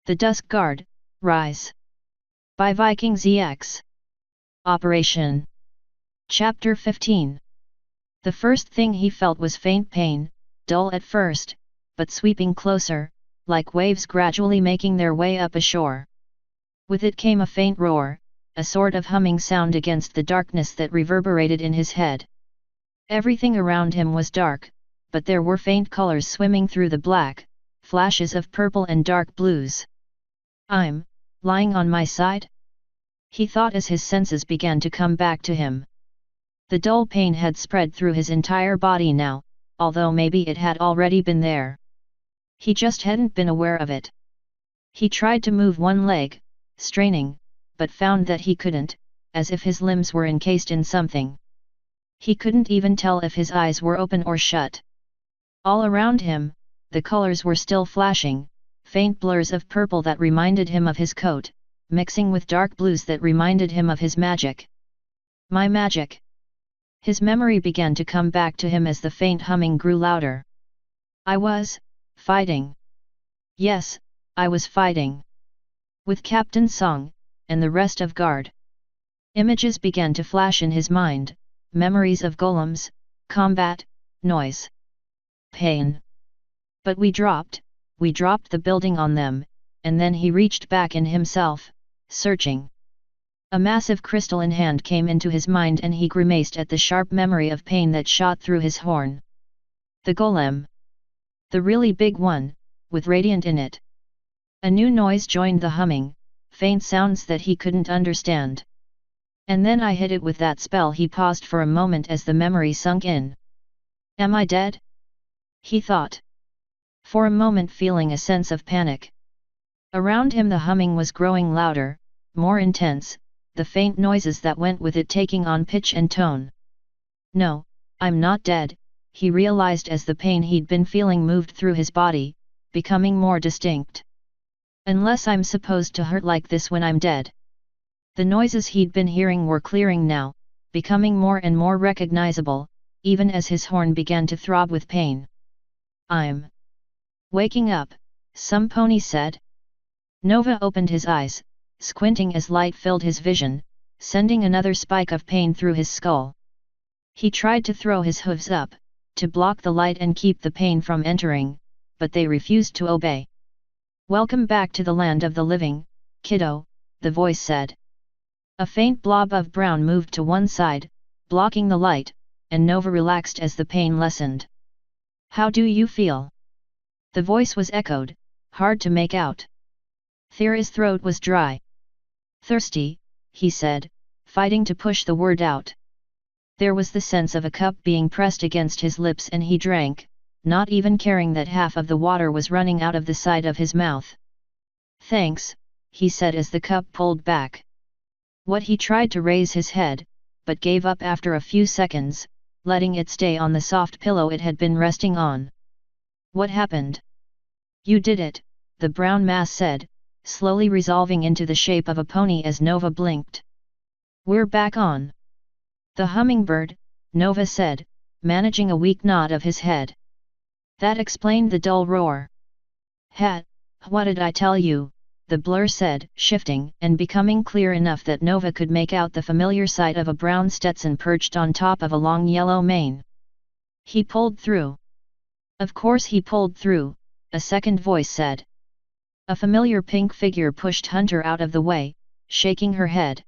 The Dusk Guard, Rise. By Viking ZX. Operation. Chapter 15. The first thing he felt was faint pain, dull at first, but sweeping closer, like waves gradually making their way up ashore. With it came a faint roar, a sort of humming sound against the darkness that reverberated in his head. Everything around him was dark, but there were faint colors swimming through the black, flashes of purple and dark blues. I'm lying on my side? He thought as his senses began to come back to him. The dull pain had spread through his entire body now, although maybe it had already been there. He just hadn't been aware of it. He tried to move one leg, straining, but found that he couldn't, as if his limbs were encased in something. He couldn't even tell if his eyes were open or shut. All around him, the colors were still flashing, faint blurs of purple that reminded him of his coat, mixing with dark blues that reminded him of his magic. My magic. His memory began to come back to him as the faint humming grew louder. I was fighting. Yes, I was fighting. With Captain Song, and the rest of guard. Images began to flash in his mind, memories of golems, combat, noise. Pain. But we dropped the building on them, and then he reached back in himself, searching. A massive crystalline hand came into his mind and he grimaced at the sharp memory of pain that shot through his horn. The golem. The really big one, with radiant in it. A new noise joined the humming, faint sounds that he couldn't understand. And then I hit it with that spell. He paused for a moment as the memory sunk in. Am I dead? He thought. For a moment feeling a sense of panic. Around him the humming was growing louder, more intense, the faint noises that went with it taking on pitch and tone. No, I'm not dead, he realized as the pain he'd been feeling moved through his body, becoming more distinct. Unless I'm supposed to hurt like this when I'm dead. The noises he'd been hearing were clearing now, becoming more and more recognizable, even as his horn began to throb with pain. I'm waking up, some pony said. Nova opened his eyes, squinting as light filled his vision, sending another spike of pain through his skull. He tried to throw his hooves up, to block the light and keep the pain from entering, but they refused to obey. Welcome back to the land of the living, kiddo, the voice said. A faint blob of brown moved to one side, blocking the light, and Nova relaxed as the pain lessened. How do you feel? The voice was echoed, hard to make out. Thera's throat was dry. Thirsty, he said, fighting to push the word out. There was the sense of a cup being pressed against his lips and he drank, not even caring that half of the water was running out of the side of his mouth. Thanks, he said as the cup pulled back. He tried to raise his head, but gave up after a few seconds, letting it stay on the soft pillow it had been resting on. What happened? You did it, the brown mass said, slowly resolving into the shape of a pony as Nova blinked. We're back on. The hummingbird, Nova said, managing a weak nod of his head. That explained the dull roar. What did I tell you? The blur said, shifting and becoming clear enough that Nova could make out the familiar sight of a brown Stetson perched on top of a long yellow mane. He pulled through. Of course he pulled through, a second voice said. A familiar pink figure pushed Hunter out of the way, shaking her head.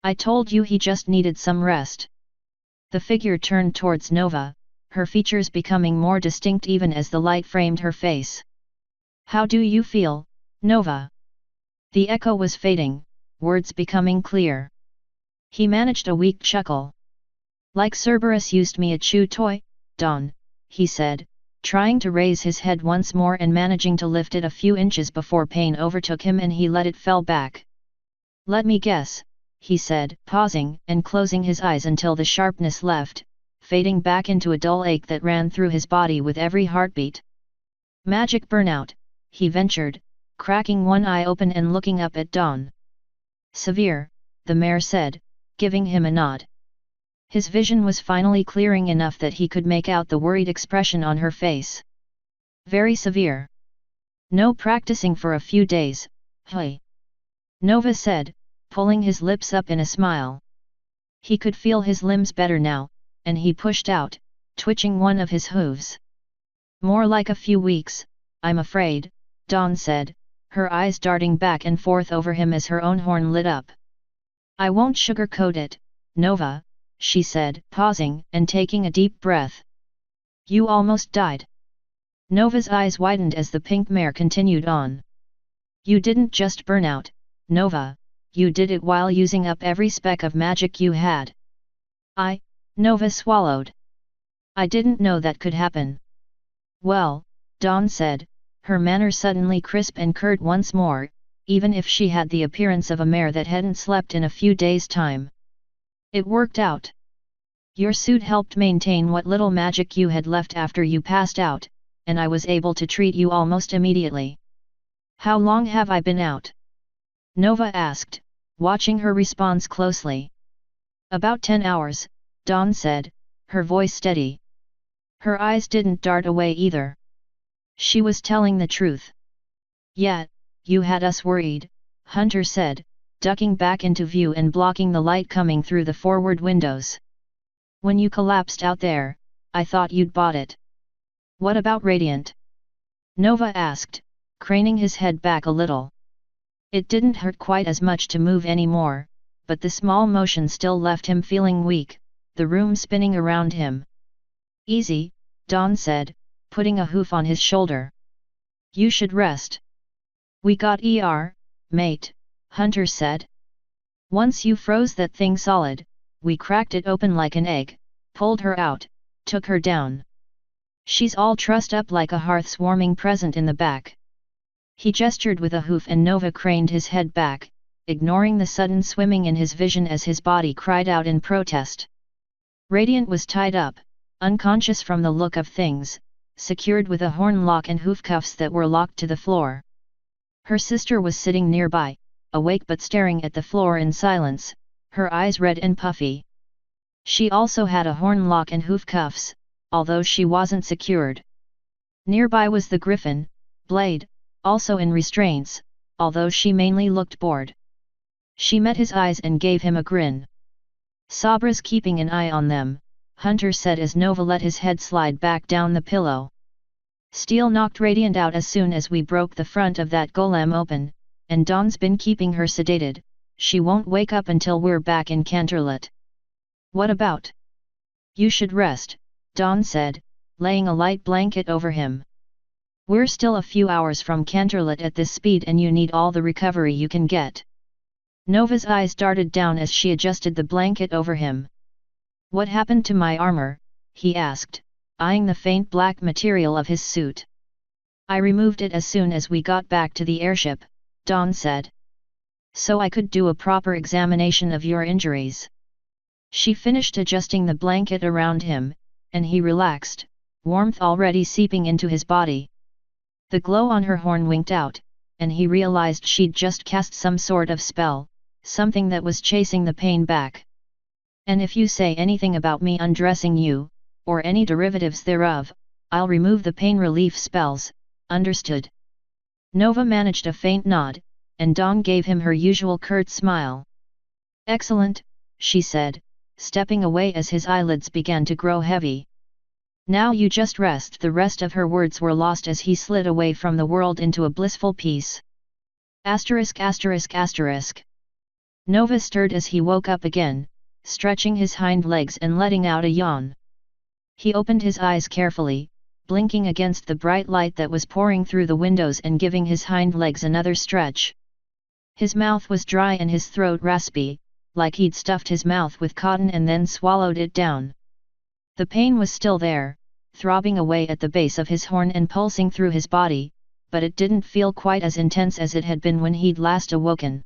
I told you he just needed some rest. The figure turned towards Nova, her features becoming more distinct even as the light framed her face. How do you feel, Nova? The echo was fading, words becoming clear. He managed a weak chuckle. Like Cerberus used me a chew toy, Dawn, he said, trying to raise his head once more and managing to lift it a few inches before pain overtook him and he let it fell back. Let me guess, he said, pausing and closing his eyes until the sharpness left, fading back into a dull ache that ran through his body with every heartbeat. Magic burnout, he ventured, cracking one eye open and looking up at Dawn. Severe, the mare said, giving him a nod. His vision was finally clearing enough that he could make out the worried expression on her face. Very severe. No practicing for a few days, hey. Nova said, pulling his lips up in a smile. He could feel his limbs better now, and he pushed out, twitching one of his hooves. More like a few weeks, I'm afraid, Dawn said, her eyes darting back and forth over him as her own horn lit up. I won't sugarcoat it, Nova, she said, pausing and taking a deep breath. You almost died. Nova's eyes widened as the pink mare continued on. You didn't just burn out, Nova, you did it while using up every speck of magic you had. Nova swallowed. I didn't know that could happen. Well, Dawn said, her manner suddenly crisp and curt once more, even if she had the appearance of a mare that hadn't slept in a few days' time. It worked out. Your suit helped maintain what little magic you had left after you passed out, and I was able to treat you almost immediately. How long have I been out? Nova asked, watching her response closely. About 10 hours, Dawn said, her voice steady. Her eyes didn't dart away either. She was telling the truth. Yet, you had us worried, Hunter said, ducking back into view and blocking the light coming through the forward windows. When you collapsed out there, I thought you'd bought it. What about Radiant? Nova asked, craning his head back a little. It didn't hurt quite as much to move anymore, but the small motion still left him feeling weak, the room spinning around him. Easy, Dawn said, putting a hoof on his shoulder. You should rest. We got mate, Hunter said. Once you froze that thing solid, we cracked it open like an egg, pulled her out, took her down. She's all trussed up like a hearth's warming present in the back. He gestured with a hoof and Nova craned his head back, ignoring the sudden swimming in his vision as his body cried out in protest. Radiant was tied up, unconscious from the look of things, secured with a horn lock and hoof cuffs that were locked to the floor. Her sister was sitting nearby, awake but staring at the floor in silence, her eyes red and puffy. She also had a horn lock and hoof cuffs, although she wasn't secured. Nearby was the griffin, Blade, also in restraints, although she mainly looked bored. She met his eyes and gave him a grin. Sabra's keeping an eye on them, Hunter said as Nova let his head slide back down the pillow. Steel knocked Radiant out as soon as we broke the front of that golem open, and Dawn's been keeping her sedated, she won't wake up until we're back in Canterlot. What about? You should rest, Dawn said, laying a light blanket over him. We're still a few hours from Canterlot at this speed and you need all the recovery you can get. Nova's eyes darted down as she adjusted the blanket over him. What happened to my armor? He asked, eyeing the faint black material of his suit. I removed it as soon as we got back to the airship, Dawn said. So I could do a proper examination of your injuries. She finished adjusting the blanket around him, and he relaxed, warmth already seeping into his body. The glow on her horn winked out, and he realized she'd just cast some sort of spell, something that was chasing the pain back. And if you say anything about me undressing you, or any derivatives thereof, I'll remove the pain relief spells, understood? Nova managed a faint nod, and Dawn gave him her usual curt smile. Excellent, she said, stepping away as his eyelids began to grow heavy. Now you just rest. The rest of her words were lost as he slid away from the world into a blissful peace. Asterisk asterisk asterisk. Nova stirred as he woke up again, stretching his hind legs and letting out a yawn. He opened his eyes carefully, blinking against the bright light that was pouring through the windows and giving his hind legs another stretch. His mouth was dry and his throat raspy, like he'd stuffed his mouth with cotton and then swallowed it down. The pain was still there, throbbing away at the base of his horn and pulsing through his body, but it didn't feel quite as intense as it had been when he'd last awoken.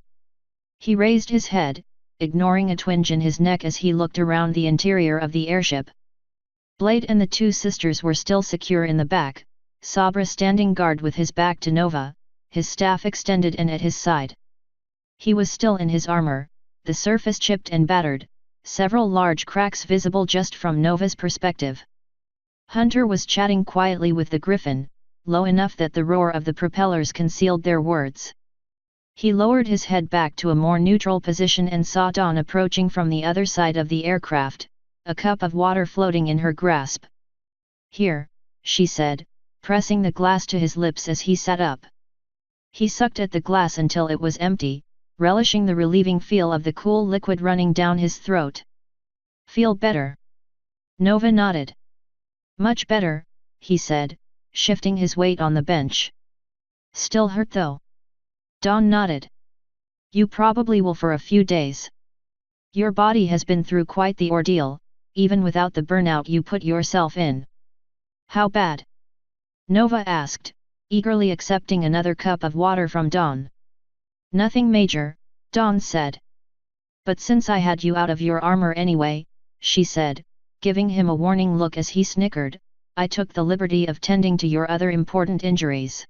He raised his head, ignoring a twinge in his neck as he looked around the interior of the airship. Blade and the two sisters were still secure in the back, Sabra standing guard with his back to Nova, his staff extended and at his side. He was still in his armor, the surface chipped and battered, several large cracks visible just from Nova's perspective. Hunter was chatting quietly with the griffin, low enough that the roar of the propellers concealed their words. He lowered his head back to a more neutral position and saw Dawn approaching from the other side of the aircraft, a cup of water floating in her grasp. "Here," she said, pressing the glass to his lips as he sat up. He sucked at the glass until it was empty, relishing the relieving feel of the cool liquid running down his throat. "Feel better?" Nova nodded. "Much better," he said, shifting his weight on the bench. "Still hurt though?" Dawn nodded. "You probably will for a few days. Your body has been through quite the ordeal, even without the burnout you put yourself in." "How bad?" Nova asked, eagerly accepting another cup of water from Dawn. "Nothing major," Dawn said. "But since I had you out of your armor anyway," she said, giving him a warning look as he snickered, "I took the liberty of tending to your other important injuries.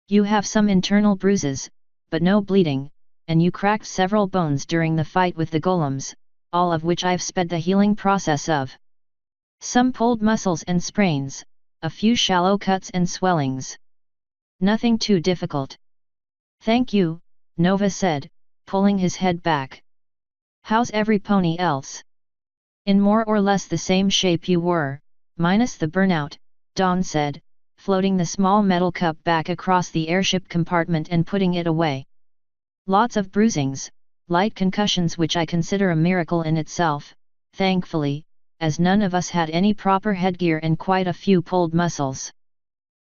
You have some internal bruises, but no bleeding, and you cracked several bones during the fight with the golems, all of which I've sped the healing process of. Some pulled muscles and sprains, a few shallow cuts and swellings. Nothing too difficult." "Thank you," Nova said, pulling his head back. "How's every pony else?" "In more or less the same shape you were, minus the burnout," Dawn said, floating the small metal cup back across the airship compartment and putting it away. "Lots of bruisings, light concussions, which I consider a miracle in itself, thankfully, as none of us had any proper headgear, and quite a few pulled muscles.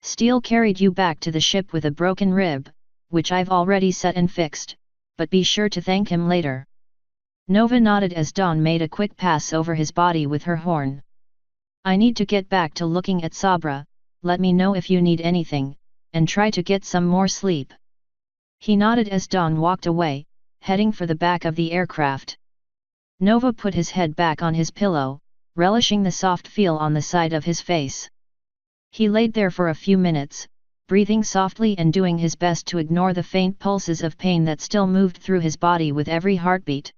Steele carried you back to the ship with a broken rib, which I've already set and fixed, but be sure to thank him later." Nova nodded as Dawn made a quick pass over his body with her horn. "I need to get back to looking at Sabra, let me know if you need anything, and try to get some more sleep." He nodded as Dawn walked away, heading for the back of the aircraft. Nova put his head back on his pillow, relishing the soft feel on the side of his face. He laid there for a few minutes, breathing softly and doing his best to ignore the faint pulses of pain that still moved through his body with every heartbeat.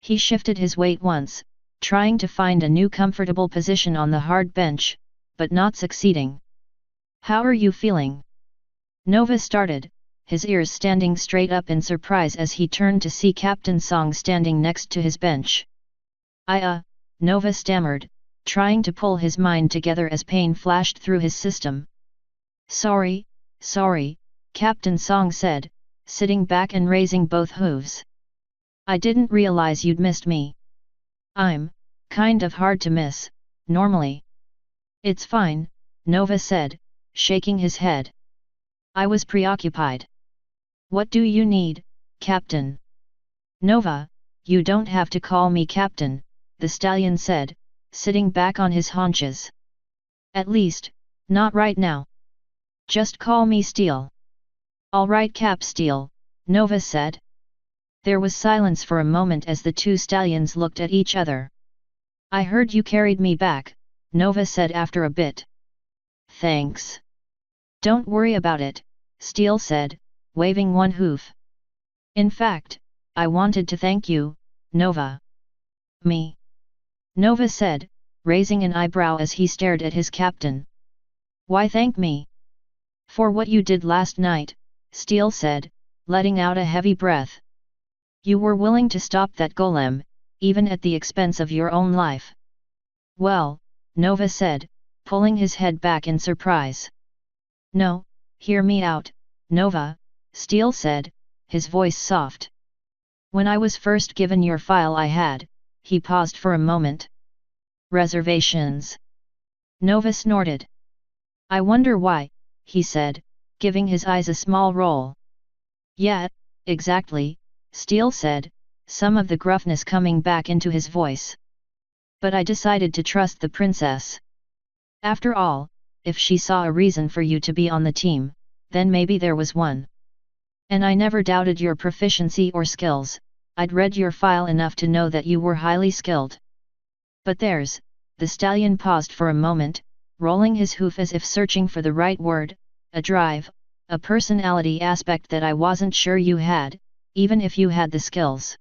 He shifted his weight once, trying to find a new comfortable position on the hard bench, but not succeeding. "How are you feeling?" Nova started, his ears standing straight up in surprise as he turned to see Captain Song standing next to his bench. Nova stammered, trying to pull his mind together as pain flashed through his system. Sorry, Captain Song said, sitting back and raising both hooves. "I didn't realize you'd missed me." "I'm kind of hard to miss, normally." "It's fine," Nova said, shaking his head. "I was preoccupied." "What do you need, Captain?" "Nova, you don't have to call me Captain," the stallion said, sitting back on his haunches. "At least, not right now. Just call me Steele." "All right, Cap Steele," Nova said. There was silence for a moment as the two stallions looked at each other. "I heard you carried me back," Nova said after a bit. "Thanks." "Don't worry about it," Steele said, waving one hoof. "In fact, I wanted to thank you, Nova." "Me?" Nova said, raising an eyebrow as he stared at his captain. "Why thank me?" "For what you did last night," Steele said, letting out a heavy breath. "You were willing to stop that golem, even at the expense of your own life." "Well," Nova said, pulling his head back in surprise. "No, hear me out, Nova," Steele said, his voice soft. "When I was first given your file I had," he paused for a moment. "Reservations." Nova snorted. "I wonder why," he said, giving his eyes a small roll. "Yeah, exactly," Steele said, some of the gruffness coming back into his voice. "But I decided to trust the princess. After all, if she saw a reason for you to be on the team, then maybe there was one. And I never doubted your proficiency or skills, I'd read your file enough to know that you were highly skilled. But the stallion paused for a moment, rolling his hoof as if searching for the right word, a drive, a personality aspect that I wasn't sure you had, even if you had the skills.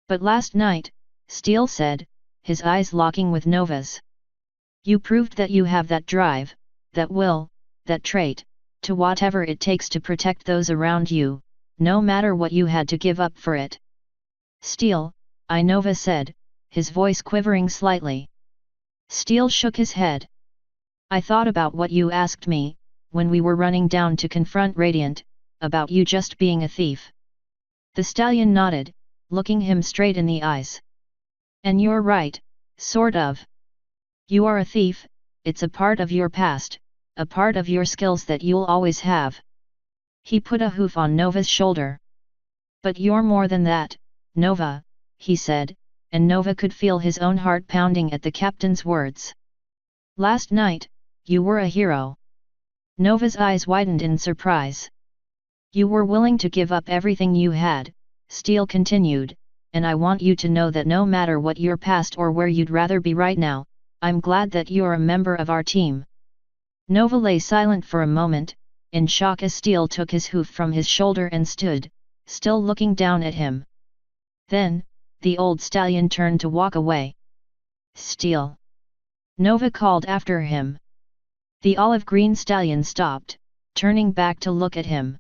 But last night," Steele said, his eyes locking with Nova's. "You proved that you have that drive, that will, that trait, to whatever it takes to protect those around you, no matter what you had to give up for it. Steel, Nova said, his voice quivering slightly. Steel shook his head. I thought about what you asked me, when we were running down to confront Radiant, about you just being a thief. The stallion nodded, looking him straight in the eyes. And you're right, sort of. You are a thief, it's a part of your past, a part of your skills that you'll always have. He put a hoof on Nova's shoulder. But you're more than that, Nova, he said, and Nova could feel his own heart pounding at the captain's words. Last night, you were a hero. Nova's eyes widened in surprise. You were willing to give up everything you had, Steel continued, and I want you to know that no matter what your past or where you'd rather be right now, I'm glad that you're a member of our team. Nova lay silent for a moment, in shock as Steel took his hoof from his shoulder and stood, still looking down at him. Then, the old stallion turned to walk away. Steel! Nova called after him. The olive-green stallion stopped, turning back to look at him.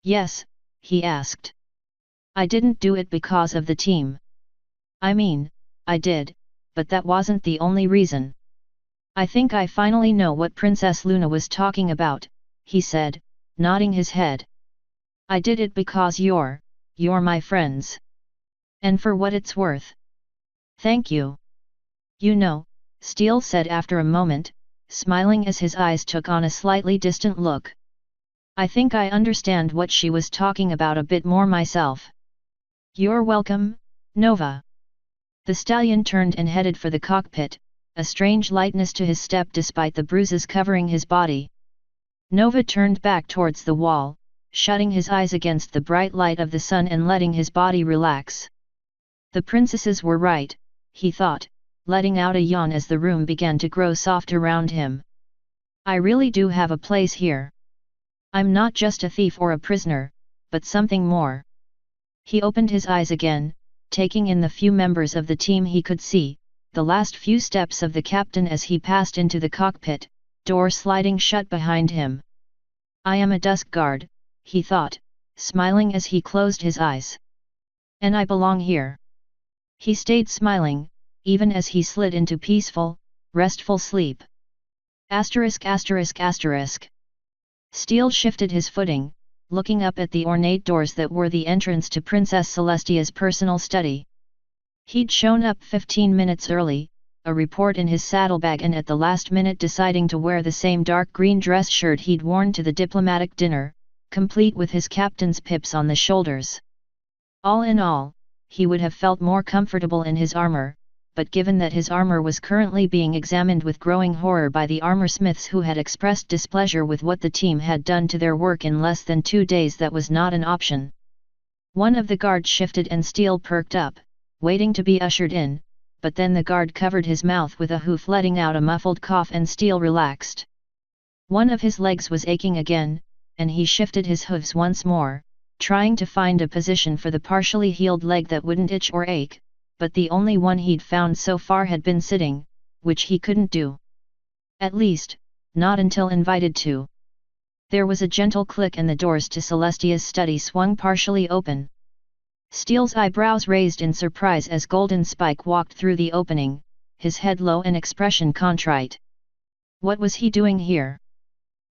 Yes, he asked. I didn't do it because of the team. I mean, I did, but that wasn't the only reason. I think I finally know what Princess Luna was talking about, he said, nodding his head. I did it because you're my friends. And for what it's worth. Thank you. You know, Steel said after a moment, smiling as his eyes took on a slightly distant look. I think I understand what she was talking about a bit more myself. You're welcome, Nova. The stallion turned and headed for the cockpit, a strange lightness to his step despite the bruises covering his body. Nova turned back towards the wall, shutting his eyes against the bright light of the sun and letting his body relax. The princesses were right, he thought, letting out a yawn as the room began to grow soft around him. I really do have a place here. I'm not just a thief or a prisoner, but something more. He opened his eyes again, taking in the few members of the team he could see, the last few steps of the captain as he passed into the cockpit, door sliding shut behind him. I am a Dusk guard, he thought, smiling as he closed his eyes. And I belong here. He stayed smiling, even as he slid into peaceful, restful sleep. Asterisk asterisk asterisk. Steel shifted his footing, looking up at the ornate doors that were the entrance to Princess Celestia's personal study. He'd shown up 15 minutes early, a report in his saddlebag and at the last minute deciding to wear the same dark green dress shirt he'd worn to the diplomatic dinner, complete with his captain's pips on the shoulders. All in all, he would have felt more comfortable in his armor, but given that his armor was currently being examined with growing horror by the armorsmiths who had expressed displeasure with what the team had done to their work in less than 2 days, that was not an option. One of the guards shifted and Steel perked up, waiting to be ushered in, but then the guard covered his mouth with a hoof, letting out a muffled cough, and Steel relaxed. One of his legs was aching again, and he shifted his hooves once more, trying to find a position for the partially healed leg that wouldn't itch or ache, but the only one he'd found so far had been sitting, which he couldn't do. At least, not until invited to. There was a gentle click and the doors to Celestia's study swung partially open. Steel's eyebrows raised in surprise as Golden Spike walked through the opening, his head low and expression contrite. What was he doing here?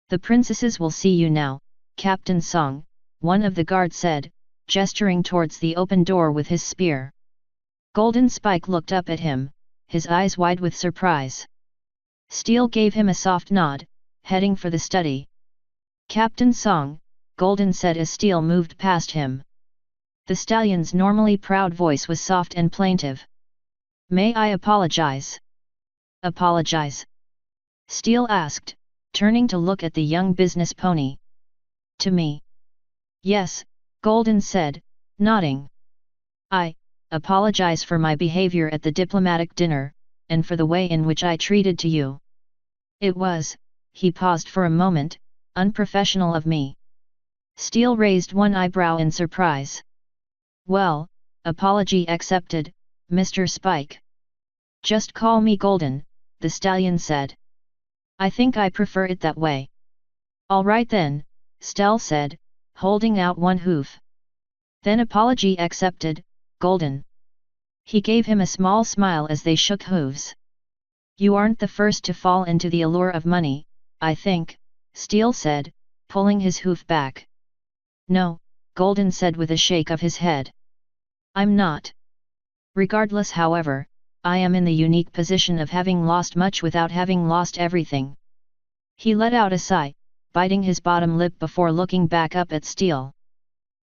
The princesses will see you now, Captain Song, one of the guards said, gesturing towards the open door with his spear. Golden Spike looked up at him, his eyes wide with surprise. Steel gave him a soft nod, heading for the study. Captain Song, Golden said as Steel moved past him. The stallion's normally proud voice was soft and plaintive. May I apologize? Apologize? Steel asked, turning to look at the young business pony. To me? Yes, Golden said, nodding. I apologize for my behavior at the diplomatic dinner, and for the way in which I treated to you. It was, he paused for a moment, unprofessional of me. Steel raised one eyebrow in surprise. Well, apology accepted, Mr. Spike. Just call me Golden, the stallion said. I think I prefer it that way. All right then, Stell said, holding out one hoof. Then apology accepted, Golden. He gave him a small smile as they shook hooves. You aren't the first to fall into the allure of money, I think, Steel said, pulling his hoof back. No, Golden said with a shake of his head. I'm not. Regardless, however, I am in the unique position of having lost much without having lost everything. He let out a sigh, biting his bottom lip before looking back up at Steel.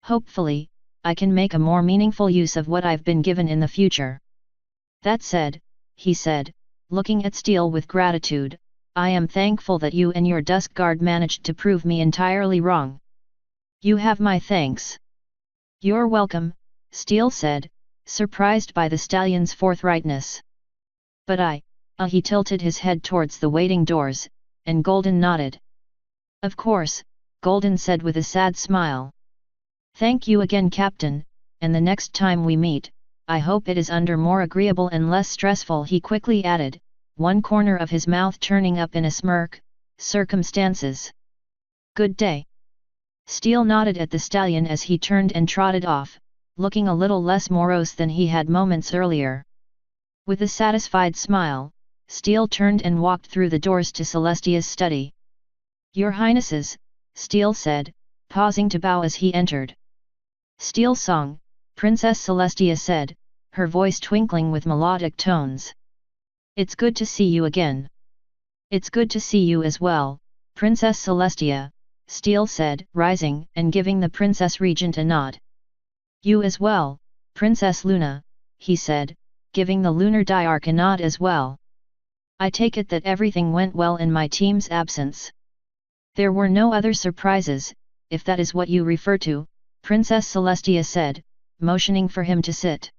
Hopefully, I can make a more meaningful use of what I've been given in the future. That said, he said, looking at Steel with gratitude, I am thankful that you and your Dusk Guard managed to prove me entirely wrong. You have my thanks. You're welcome, Steel said, surprised by the stallion's forthrightness. But he tilted his head towards the waiting doors, and Golden nodded. Of course, Golden said with a sad smile. Thank you again, Captain, and the next time we meet, I hope it is under more agreeable and less stressful, he quickly added, one corner of his mouth turning up in a smirk, circumstances. Good day. Steel nodded at the stallion as he turned and trotted off, looking a little less morose than he had moments earlier. With a satisfied smile, Steel turned and walked through the doors to Celestia's study. Your Highnesses, Steel said, pausing to bow as he entered. Steel song, Princess Celestia said, her voice twinkling with melodic tones. It's good to see you again. It's good to see you as well, Princess Celestia, Steel said, rising and giving the Princess Regent a nod. You as well, Princess Luna, he said, giving the Lunar Diarch a nod as well. I take it that everything went well in my team's absence. There were no other surprises, if that is what you refer to, Princess Celestia said, motioning for him to sit.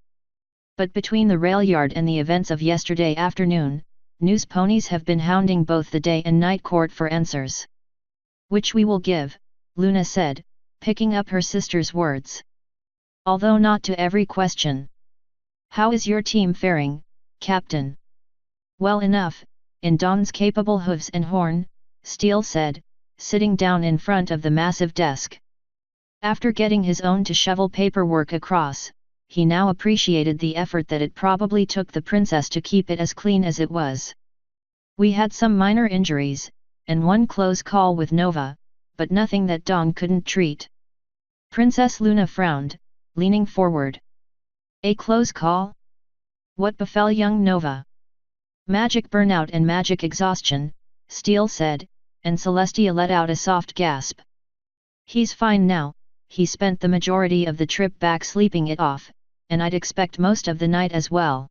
But between the rail yard and the events of yesterday afternoon, news ponies have been hounding both the day and night court for answers. Which we will give, Luna said, picking up her sister's words. Although not to every question. How is your team faring, Captain? Well enough, in Dawn's capable hooves and horn, Steel said, sitting down in front of the massive desk. After getting his own to shovel paperwork across, he now appreciated the effort that it probably took the princess to keep it as clean as it was. We had some minor injuries, and one close call with Nova, but nothing that Dawn couldn't treat. Princess Luna frowned, leaning forward. A close call? What befell young Nova? Magic burnout and magic exhaustion, Steel said, and Celestia let out a soft gasp. He's fine now, he spent the majority of the trip back sleeping it off, and I'd expect most of the night as well.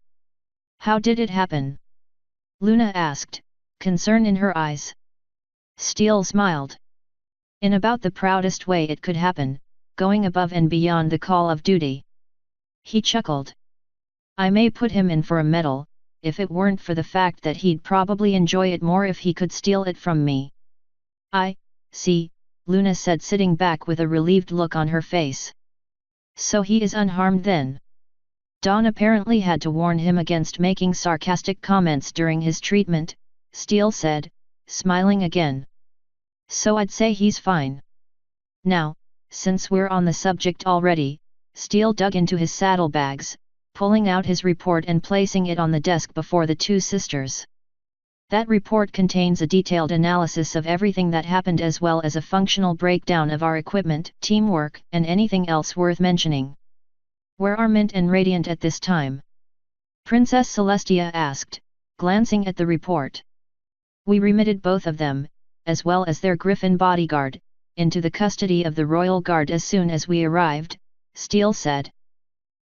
How did it happen? Luna asked, concern in her eyes. Steel smiled. In about the proudest way it could happen, going above and beyond the call of duty. He chuckled. I may put him in for a medal, if it weren't for the fact that he'd probably enjoy it more if he could steal it from me. I see, Luna said, sitting back with a relieved look on her face. So he is unharmed then? Dawn apparently had to warn him against making sarcastic comments during his treatment, Steel said, smiling again. So I'd say he's fine. Now, since we're on the subject already, Steel dug into his saddlebags, pulling out his report and placing it on the desk before the two sisters. That report contains a detailed analysis of everything that happened as well as a functional breakdown of our equipment, teamwork, and anything else worth mentioning. Where are Mint and Radiant at this time? Princess Celestia asked, glancing at the report. We remitted both of them, as well as their Griffin bodyguard, into the custody of the Royal Guard as soon as we arrived, Steel said.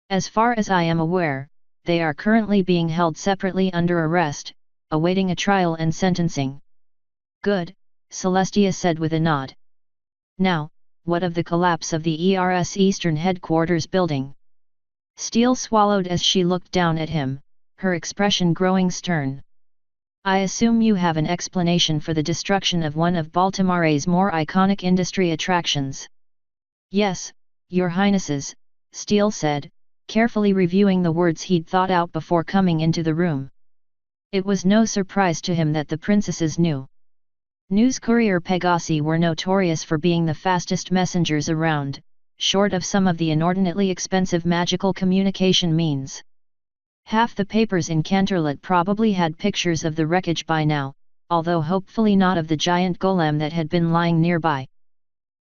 As far as I am aware, they are currently being held separately under arrest, awaiting a trial and sentencing. Good, Celestia said with a nod. Now, what of the collapse of the ERS Eastern Headquarters building? Steel swallowed as she looked down at him, her expression growing stern. I assume you have an explanation for the destruction of one of Baltimore's more iconic industry attractions. Yes, Your Highnesses, Steel said, carefully reviewing the words he'd thought out before coming into the room. It was no surprise to him that the princesses knew. News courier Pegasi were notorious for being the fastest messengers around, short of some of the inordinately expensive magical communication means. Half the papers in Canterlot probably had pictures of the wreckage by now, although hopefully not of the giant golem that had been lying nearby.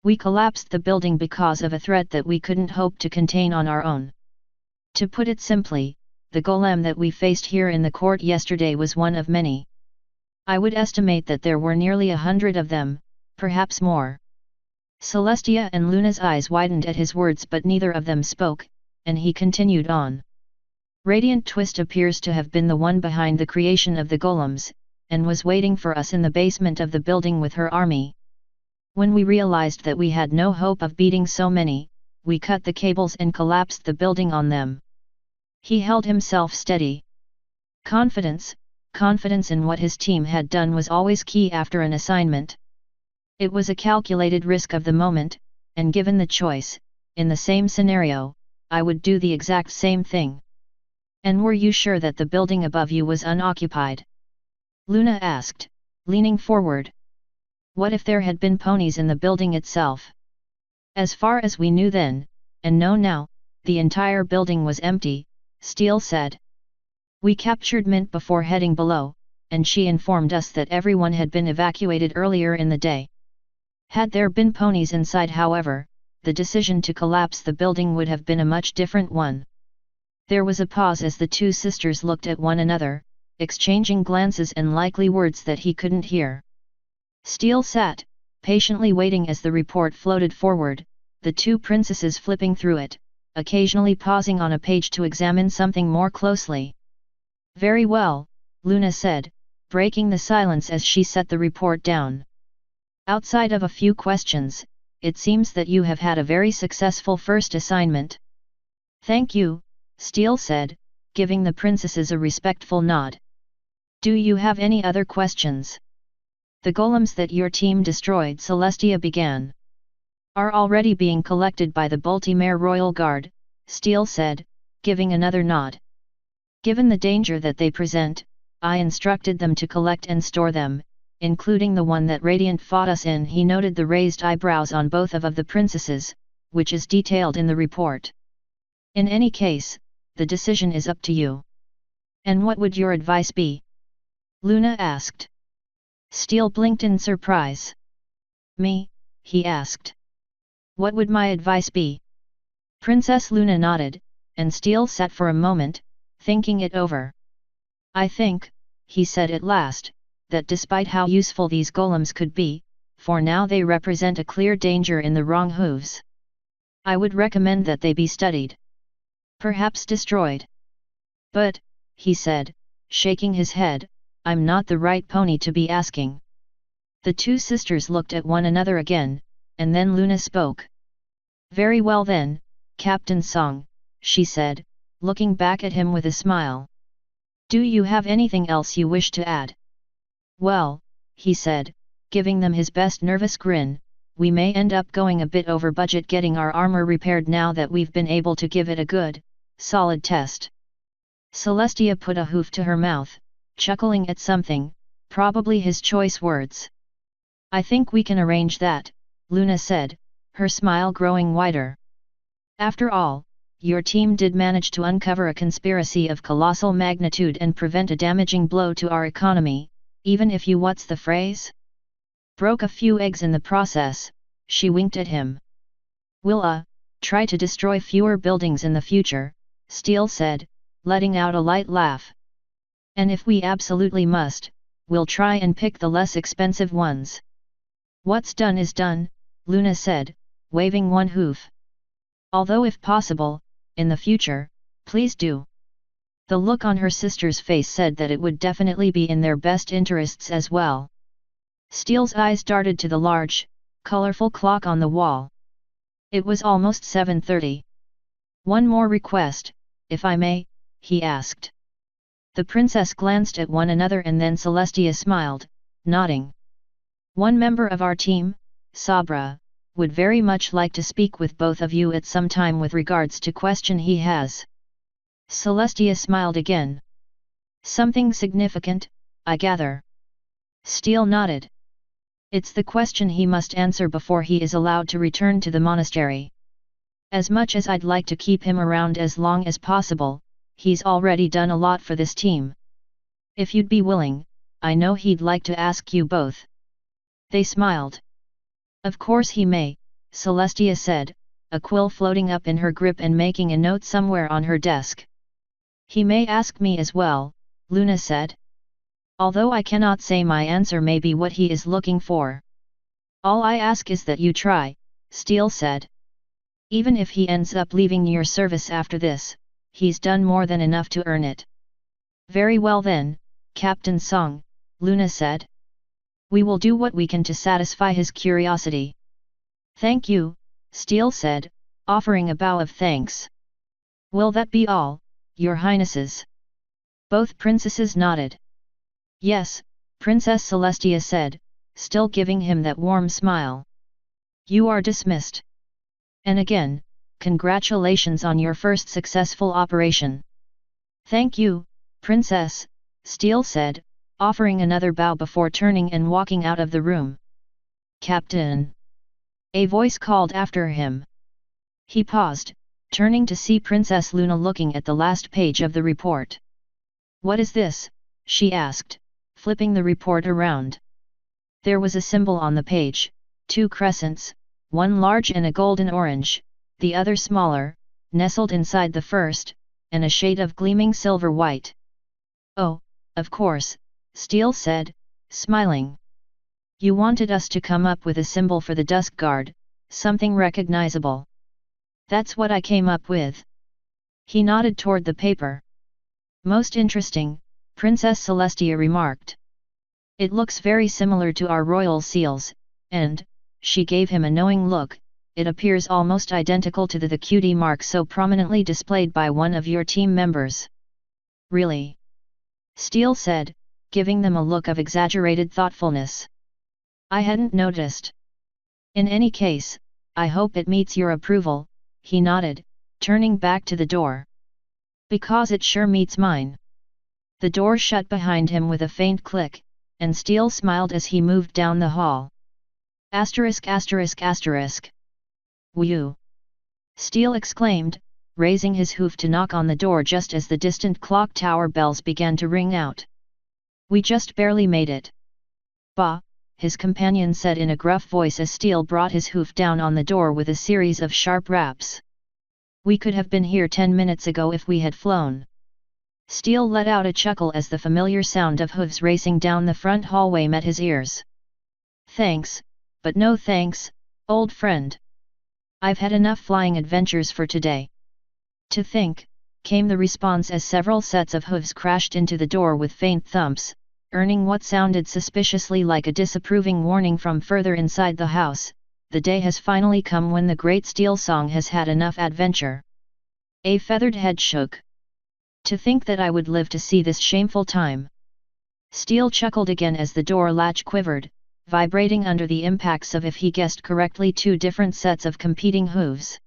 We collapsed the building because of a threat that we couldn't hope to contain on our own. To put it simply, the golem that we faced here in the court yesterday was one of many. I would estimate that there were nearly 100 of them, perhaps more. Celestia and Luna's eyes widened at his words, but neither of them spoke, and he continued on. Radiant Twist appears to have been the one behind the creation of the golems, and was waiting for us in the basement of the building with her army. When we realized that we had no hope of beating so many, we cut the cables and collapsed the building on them. He held himself steady. Confidence in what his team had done was always key after an assignment. It was a calculated risk of the moment, and given the choice, in the same scenario, I would do the exact same thing. And were you sure that the building above you was unoccupied? Luna asked, leaning forward. What if there had been ponies in the building itself? As far as we knew then, and know now, the entire building was empty, Steele said. We captured Mint before heading below, and she informed us that everyone had been evacuated earlier in the day. Had there been ponies inside, however, the decision to collapse the building would have been a much different one. There was a pause as the two sisters looked at one another, exchanging glances and likely words that he couldn't hear. Steele sat, patiently waiting as the report floated forward, the two princesses flipping through it, occasionally pausing on a page to examine something more closely. Very well, Luna said, breaking the silence as she set the report down. Outside of a few questions, it seems that you have had a very successful first assignment. Thank you, Steele said, giving the princesses a respectful nod. Do you have any other questions? The golems that your team destroyed, Celestia began, are already being collected by the Baltimore Royal Guard, Steele said, giving another nod. Given the danger that they present, I instructed them to collect and store them, including the one that Radiant fought us in. He noted the raised eyebrows on both of the princesses, which is detailed in the report. In any case, the decision is up to you. And what would your advice be? Luna asked. Steele blinked in surprise. Me? He asked. What would my advice be? Princess Luna nodded, and Steele sat for a moment, thinking it over. I think, he said at last, that despite how useful these golems could be, for now they represent a clear danger in the wrong hooves. I would recommend that they be studied. Perhaps destroyed. But, he said, shaking his head, I'm not the right pony to be asking. The two sisters looked at one another again, and then Luna spoke. Very well then, Captain Song, she said, looking back at him with a smile. Do you have anything else you wish to add? Well, he said, giving them his best nervous grin, we may end up going a bit over budget getting our armor repaired now that we've been able to give it a good, solid test. Celestia put a hoof to her mouth, chuckling at something, probably his choice words. I think we can arrange that, Luna said, her smile growing wider. After all, your team did manage to uncover a conspiracy of colossal magnitude and prevent a damaging blow to our economy, even if you what's the phrase? Broke a few eggs in the process, she winked at him. We'll try to destroy fewer buildings in the future, Steele said, letting out a light laugh. And if we absolutely must, we'll try and pick the less expensive ones. What's done is done, Luna said, waving one hoof. Although if possible, in the future, please do. The look on her sister's face said that it would definitely be in their best interests as well. Steele's eyes darted to the large, colorful clock on the wall. It was almost 7:30. One more request, if I may, he asked. The princess glanced at one another and then Celestia smiled, nodding. One member of our team, Sabra, would very much like to speak with both of you at some time with regards to question he has. Celestia smiled again. Something significant, I gather. Steele nodded. It's the question he must answer before he is allowed to return to the monastery. As much as I'd like to keep him around as long as possible, he's already done a lot for this team. If you'd be willing, I know he'd like to ask you both. They smiled. Of course he may, Celestia said, a quill floating up in her grip and making a note somewhere on her desk. He may ask me as well, Luna said. Although I cannot say my answer may be what he is looking for. All I ask is that you try, Steele said. Even if he ends up leaving your service after this, he's done more than enough to earn it. Very well then, Captain Song, Luna said. We will do what we can to satisfy his curiosity. Thank you, Steele said, offering a bow of thanks. Will that be all, your highnesses? Both princesses nodded. Yes, Princess Celestia said, still giving him that warm smile. You are dismissed. And again, congratulations on your first successful operation. Thank you, Princess, Steele said, offering another bow before turning and walking out of the room. Captain! A voice called after him. He paused, turning to see Princess Luna looking at the last page of the report. What is this? She asked, flipping the report around. There was a symbol on the page, 2 crescents, one large and a golden orange, the other smaller, nestled inside the first, and a shade of gleaming silver white. Oh, of course, Steele said, smiling. You wanted us to come up with a symbol for the Dusk Guard, something recognizable. That's what I came up with. He nodded toward the paper. Most interesting, Princess Celestia remarked. It looks very similar to our royal seals, and, she gave him a knowing look, it appears almost identical to the cutie mark so prominently displayed by one of your team members. Really? Steele said, giving them a look of exaggerated thoughtfulness. I hadn't noticed. In any case, I hope it meets your approval, he nodded, turning back to the door. Because it sure meets mine. The door shut behind him with a faint click, and Steele smiled as he moved down the hall. Asterisk asterisk asterisk. Whew! Steele exclaimed, raising his hoof to knock on the door just as the distant clock tower bells began to ring out. We just barely made it. Bah, his companion said in a gruff voice as Steele brought his hoof down on the door with a series of sharp raps. We could have been here 10 minutes ago if we had flown. Steele let out a chuckle as the familiar sound of hooves racing down the front hallway met his ears. Thanks, but no thanks, old friend. I've had enough flying adventures for today. To think, came the response as several sets of hooves crashed into the door with faint thumps, earning what sounded suspiciously like a disapproving warning from further inside the house. The day has finally come when the great Steel Song has had enough adventure. A feathered head shook. To think that I would live to see this shameful time. Steele chuckled again as the door latch quivered, vibrating under the impacts of if he guessed correctly 2 different sets of competing hooves.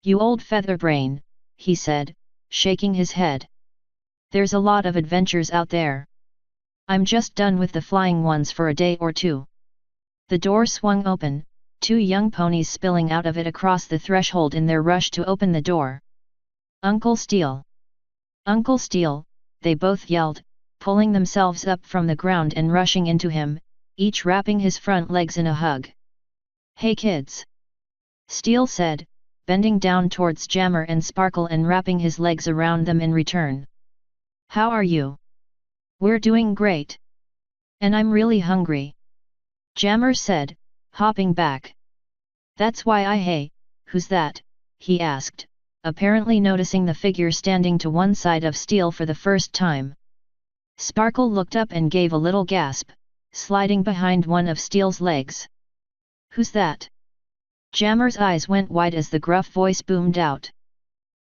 You old featherbrain, he said, shaking his head. There's a lot of adventures out there. I'm just done with the flying ones for a day or 2. The door swung open, 2 young ponies spilling out of it across the threshold in their rush to open the door. Uncle Steele! Uncle Steele, they both yelled, pulling themselves up from the ground and rushing into him, each wrapping his front legs in a hug. Hey kids! Steele said, bending down towards Jammer and Sparkle and wrapping his legs around them in return. How are you? We're doing great. And I'm really hungry. Jammer said, hopping back. That's why hey, who's that? He asked, apparently noticing the figure standing to one side of Steele for the first time. Sparkle looked up and gave a little gasp, sliding behind one of Steele's legs. Who's that? Jammer's eyes went wide as the gruff voice boomed out.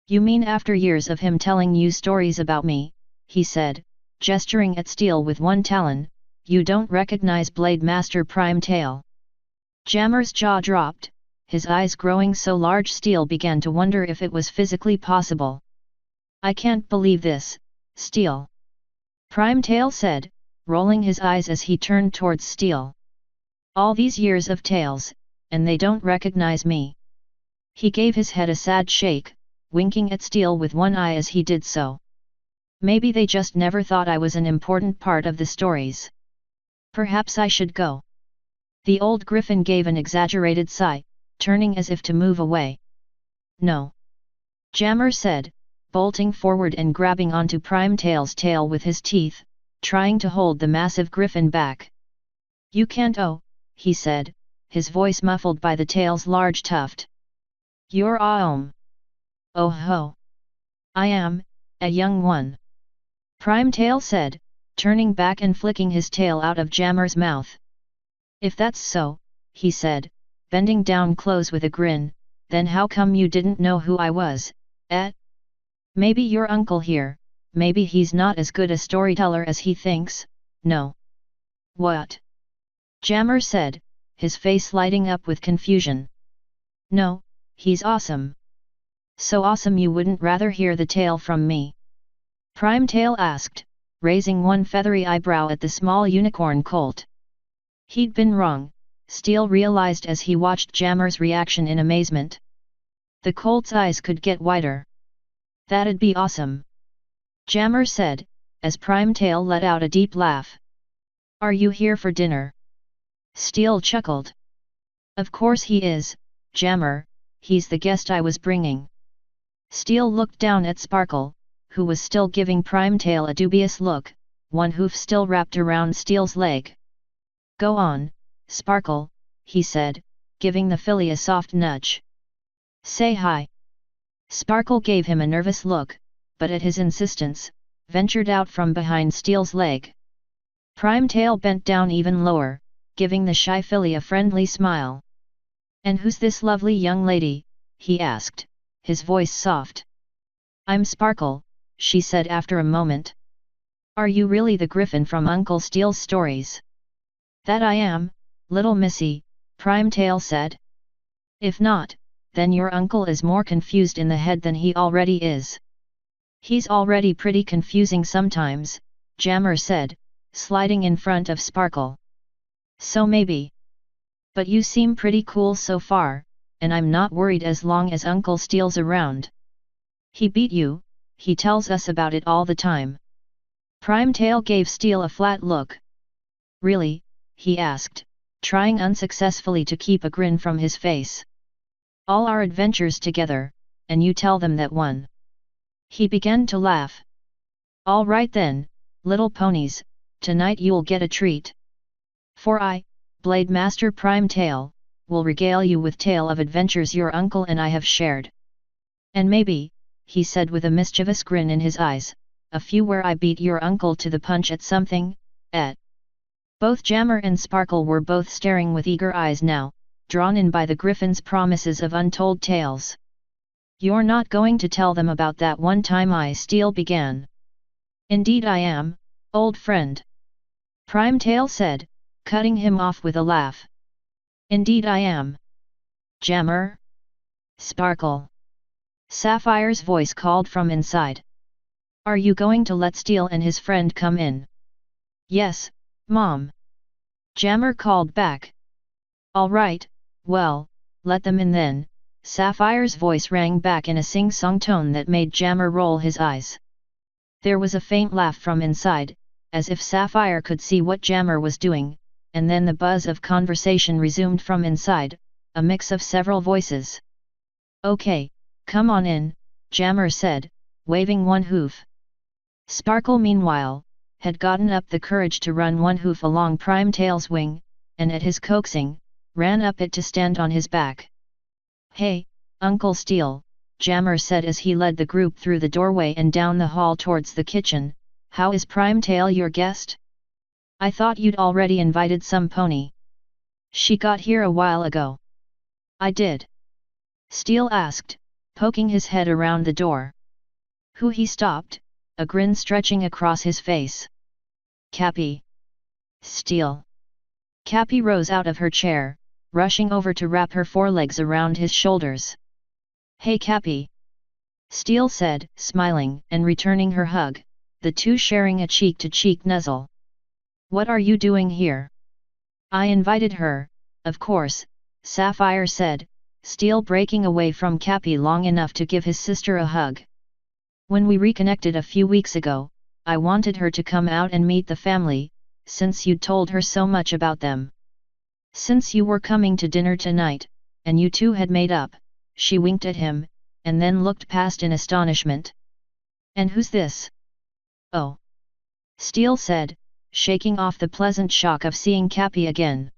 You mean after years of him telling you stories about me, he said, gesturing at Steele with one talon, you don't recognize Blade Master Prime Tail. Jammer's jaw dropped, his eyes growing so large Steele began to wonder if it was physically possible. I can't believe this, Steele. Prime Tail said, rolling his eyes as he turned towards Steele. All these years of tales, and they don't recognize me. He gave his head a sad shake, winking at Steele with one eye as he did so. Maybe they just never thought I was an important part of the stories. Perhaps I should go. The old griffin gave an exaggerated sigh, turning as if to move away. No. Jammer said, bolting forward and grabbing onto Primetail's tail with his teeth, trying to hold the massive griffin back. You can't, oh, he said, his voice muffled by the tail's large tuft. You're oh ho. I am, a young one. Primetail said, turning back and flicking his tail out of Jammer's mouth. If that's so, he said, bending down close with a grin, then how come you didn't know who I was, eh? Maybe your uncle here, maybe he's not as good a storyteller as he thinks, no. What? Jammer said, his face lighting up with confusion. No, he's awesome. So awesome you wouldn't rather hear the tale from me? Primetail asked, raising one feathery eyebrow at the small unicorn colt. He'd been wrong, Steele realized as he watched Jammer's reaction in amazement. The colt's eyes could get wider. That'd be awesome. Jammer said, as Primetail let out a deep laugh. Are you here for dinner? Steele chuckled. Of course he is, Jammer, he's the guest I was bringing. Steele looked down at Sparkle, who was still giving Primetail a dubious look, one hoof still wrapped around Steele's leg. Go on, Sparkle, he said, giving the filly a soft nudge. Say hi. Sparkle gave him a nervous look, but at his insistence, ventured out from behind Steele's leg. Primetail bent down even lower, giving the shy filly a friendly smile. And who's this lovely young lady? He asked, his voice soft. I'm Sparkle, she said after a moment. Are you really the griffin from Uncle Steele's stories? That I am, little missy, Primetail said. If not, then your uncle is more confused in the head than he already is. He's already pretty confusing sometimes, Jammer said, sliding in front of Sparkle. So maybe. But you seem pretty cool so far, and I'm not worried as long as Uncle Steele's around. He beat you, he tells us about it all the time. Primetail gave Steele a flat look. Really? He asked, trying unsuccessfully to keep a grin from his face. All our adventures together, and you tell them that one. He began to laugh. All right then, little ponies, tonight you'll get a treat. For I, Blade Master Primetail, will regale you with tale of adventures your uncle and I have shared. And maybe, he said with a mischievous grin in his eyes, a few where I beat your uncle to the punch at something, eh? Both Jammer and Sparkle were both staring with eager eyes now, drawn in by the griffin's promises of untold tales. You're not going to tell them about that one time Steele began. Indeed I am, old friend. Primetail said, cutting him off with a laugh. Indeed I am. Jammer? Sparkle. Sapphire's voice called from inside. Are you going to let Steele and his friend come in? Yes, Mom. Jammer called back. All right, well, let them in then, Sapphire's voice rang back in a sing-song tone that made Jammer roll his eyes. There was a faint laugh from inside, as if Sapphire could see what Jammer was doing, and then the buzz of conversation resumed from inside, a mix of several voices. Okay, come on in, Jammer said, waving one hoof. Sparkle meanwhile, had gotten up the courage to run one hoof along Primetail's wing, and at his coaxing, ran up it to stand on his back. Hey, Uncle Steele, Jammer said as he led the group through the doorway and down the hall towards the kitchen, how is Primetail your guest? I thought you'd already invited some pony. She got here a while ago. I did. Steele asked, poking his head around the door. Who? He stopped, a grin stretching across his face. Cappy. Steele. Cappy rose out of her chair, rushing over to wrap her forelegs around his shoulders. Hey Cappy. Steele said, smiling and returning her hug, the two sharing a cheek-to-cheek nuzzle. What are you doing here? I invited her, of course, Sapphire said, Steel breaking away from Cappy long enough to give his sister a hug. When we reconnected a few weeks ago, I wanted her to come out and meet the family, since you'd told her so much about them. Since you were coming to dinner tonight, and you two had made up, she winked at him, and then looked past in astonishment. And who's this? Oh. Steel said, shaking off the pleasant shock of seeing Cappy again.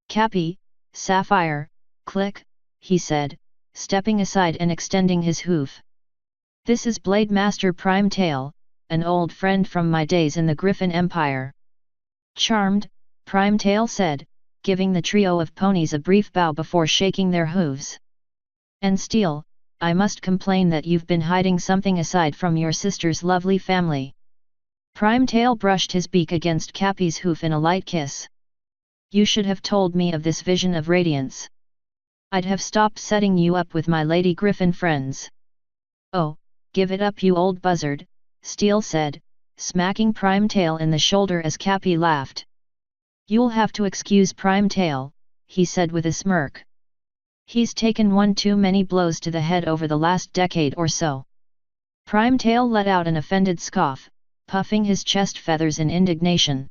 Cappy, Sapphire, click, he said, stepping aside and extending his hoof. This is Blade Master Prime Tail, an old friend from my days in the Griffin Empire. Charmed, Prime Tail said, giving the trio of ponies a brief bow before shaking their hooves. And Steel, I must complain that you've been hiding something aside from your sister's lovely family. Prime Tail brushed his beak against Cappy's hoof in a light kiss. You should have told me of this vision of radiance. I'd have stopped setting you up with my Lady Griffin friends. Oh, give it up you old buzzard, Steel said, smacking Prime Tail in the shoulder as Cappy laughed. You'll have to excuse Prime Tail, he said with a smirk. He's taken one too many blows to the head over the last decade or so. Prime Tail let out an offended scoff, puffing his chest feathers in indignation.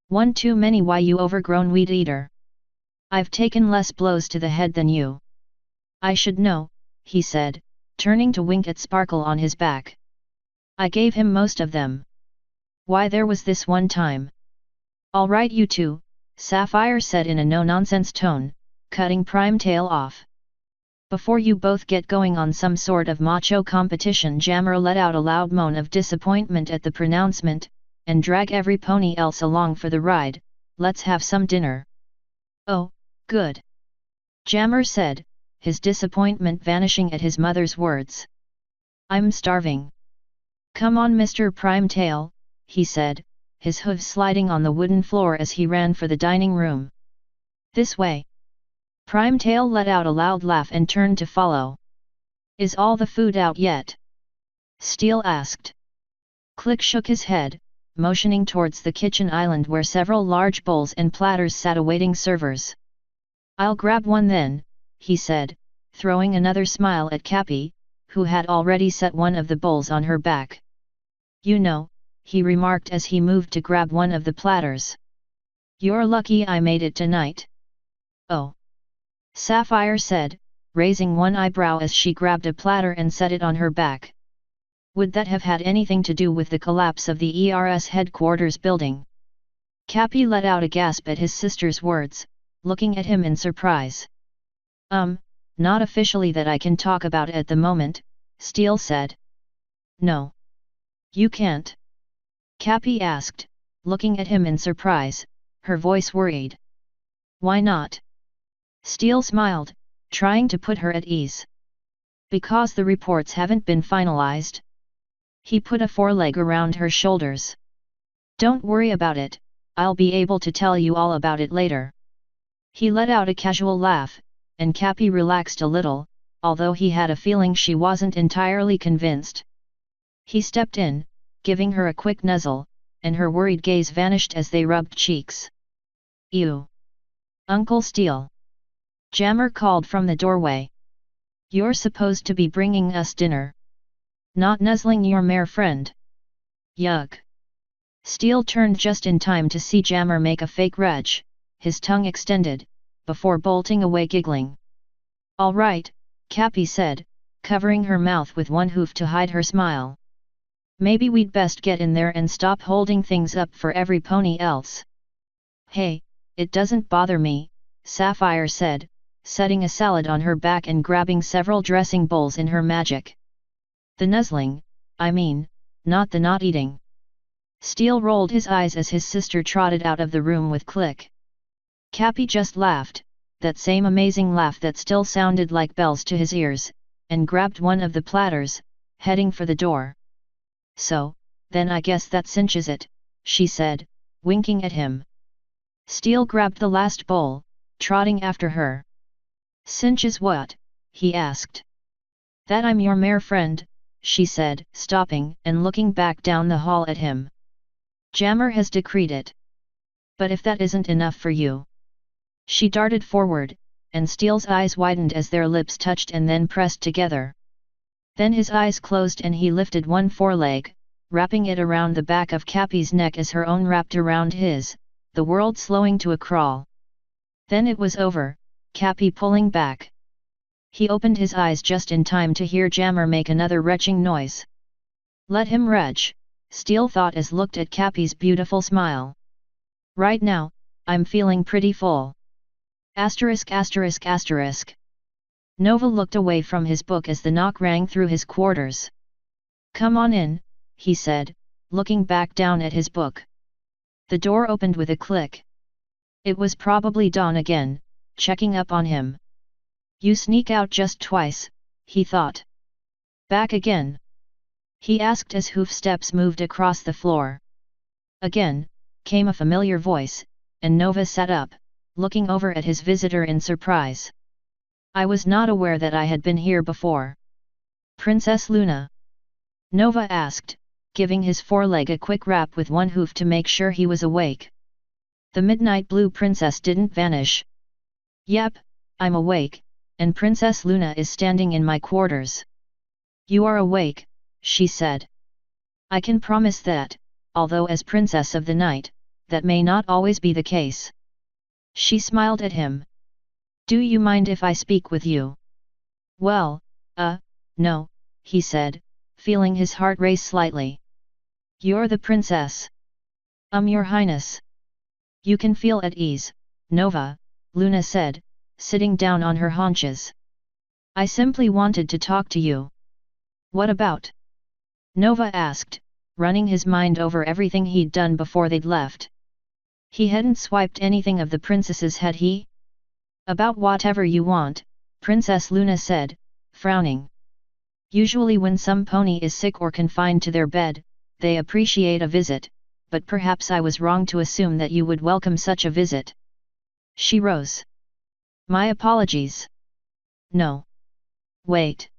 One too many, why you overgrown weed eater. I've taken less blows to the head than you. I should know, he said, turning to wink at Sparkle on his back. I gave him most of them. Why, there was this one time. All right you two, Sapphire said in a no-nonsense tone, cutting Prime Tail off. Before you both get going on some sort of macho competition, Jammer let out a loud moan of disappointment at the pronouncement, and drag every pony else along for the ride. Let's have some dinner. Oh, good. Jammer said, his disappointment vanishing at his mother's words. I'm starving. Come on Mr. Prime Tail, he said, his hooves sliding on the wooden floor as he ran for the dining room. This way. Prime Tail let out a loud laugh and turned to follow. Is all the food out yet? Steel asked. Click shook his head, motioning towards the kitchen island where several large bowls and platters sat awaiting servers. I'll grab one then, he said, throwing another smile at Cappy, who had already set one of the bowls on her back. You know, he remarked as he moved to grab one of the platters. You're lucky I made it tonight. Oh. Sapphire said, raising one eyebrow as she grabbed a platter and set it on her back. Would that have had anything to do with the collapse of the ERS headquarters building? Cappy let out a gasp at his sister's words, looking at him in surprise. Not officially that I can talk about at the moment, Steel said. No. You can't? Cappy asked, looking at him in surprise, her voice worried. Why not? Steel smiled, trying to put her at ease. Because the reports haven't been finalized. He put a foreleg around her shoulders. Don't worry about it, I'll be able to tell you all about it later. He let out a casual laugh, and Cappy relaxed a little, although he had a feeling she wasn't entirely convinced. He stepped in, giving her a quick nuzzle, and her worried gaze vanished as they rubbed cheeks. Ew! Uncle Steel! Jammer called from the doorway. You're supposed to be bringing us dinner. Not nuzzling your mare friend. Yuck! Steel turned just in time to see Jammer make a fake retch, his tongue extended, before bolting away giggling. All right, Cappy said, covering her mouth with one hoof to hide her smile. Maybe we'd best get in there and stop holding things up for every pony else. Hey, it doesn't bother me, Sapphire said, setting a salad on her back and grabbing several dressing bowls in her magic. The nuzzling, I mean, not the not eating. Steel rolled his eyes as his sister trotted out of the room with Click. Cappy just laughed, that same amazing laugh that still sounded like bells to his ears, and grabbed one of the platters, heading for the door. So, then I guess that cinches it, she said, winking at him. Steel grabbed the last bowl, trotting after her. Cinches what? He asked. That I'm your mare friend, she said, stopping and looking back down the hall at him. Jammer has decreed it. But if that isn't enough for you. She darted forward, and Steele's eyes widened as their lips touched and then pressed together. Then his eyes closed and he lifted one foreleg, wrapping it around the back of Cappy's neck as her own wrapped around his, the world slowing to a crawl. Then it was over, Cappy pulling back. He opened his eyes just in time to hear Jammer make another retching noise. Let him retch, Steele thought as looked at Cappy's beautiful smile. Right now, I'm feeling pretty full. Asterisk asterisk asterisk. Nova looked away from his book as the knock rang through his quarters. Come on in, he said, looking back down at his book. The door opened with a click. It was probably Dawn again, checking up on him. You sneak out just twice, he thought. Back again? He asked as hoof steps moved across the floor. Again, came a familiar voice, and Nova sat up, looking over at his visitor in surprise. I was not aware that I had been here before. Princess Luna? Nova asked, giving his foreleg a quick rap with one hoof to make sure he was awake. The midnight blue princess didn't vanish. Yep, I'm awake, and Princess Luna is standing in my quarters. You are awake, she said. I can promise that, although as Princess of the Night, that may not always be the case. She smiled at him. Do you mind if I speak with you? Well, no, he said, feeling his heart race slightly. You're the princess. Your Highness. You can feel at ease, Nova, Luna said, sitting down on her haunches. I simply wanted to talk to you. What about? Nova asked, running his mind over everything he'd done before they'd left. He hadn't swiped anything of the princesses, had he? About whatever you want, Princess Luna said, frowning. Usually when some pony is sick or confined to their bed, they appreciate a visit, but perhaps I was wrong to assume that you would welcome such a visit. She rose. My apologies. No. Wait.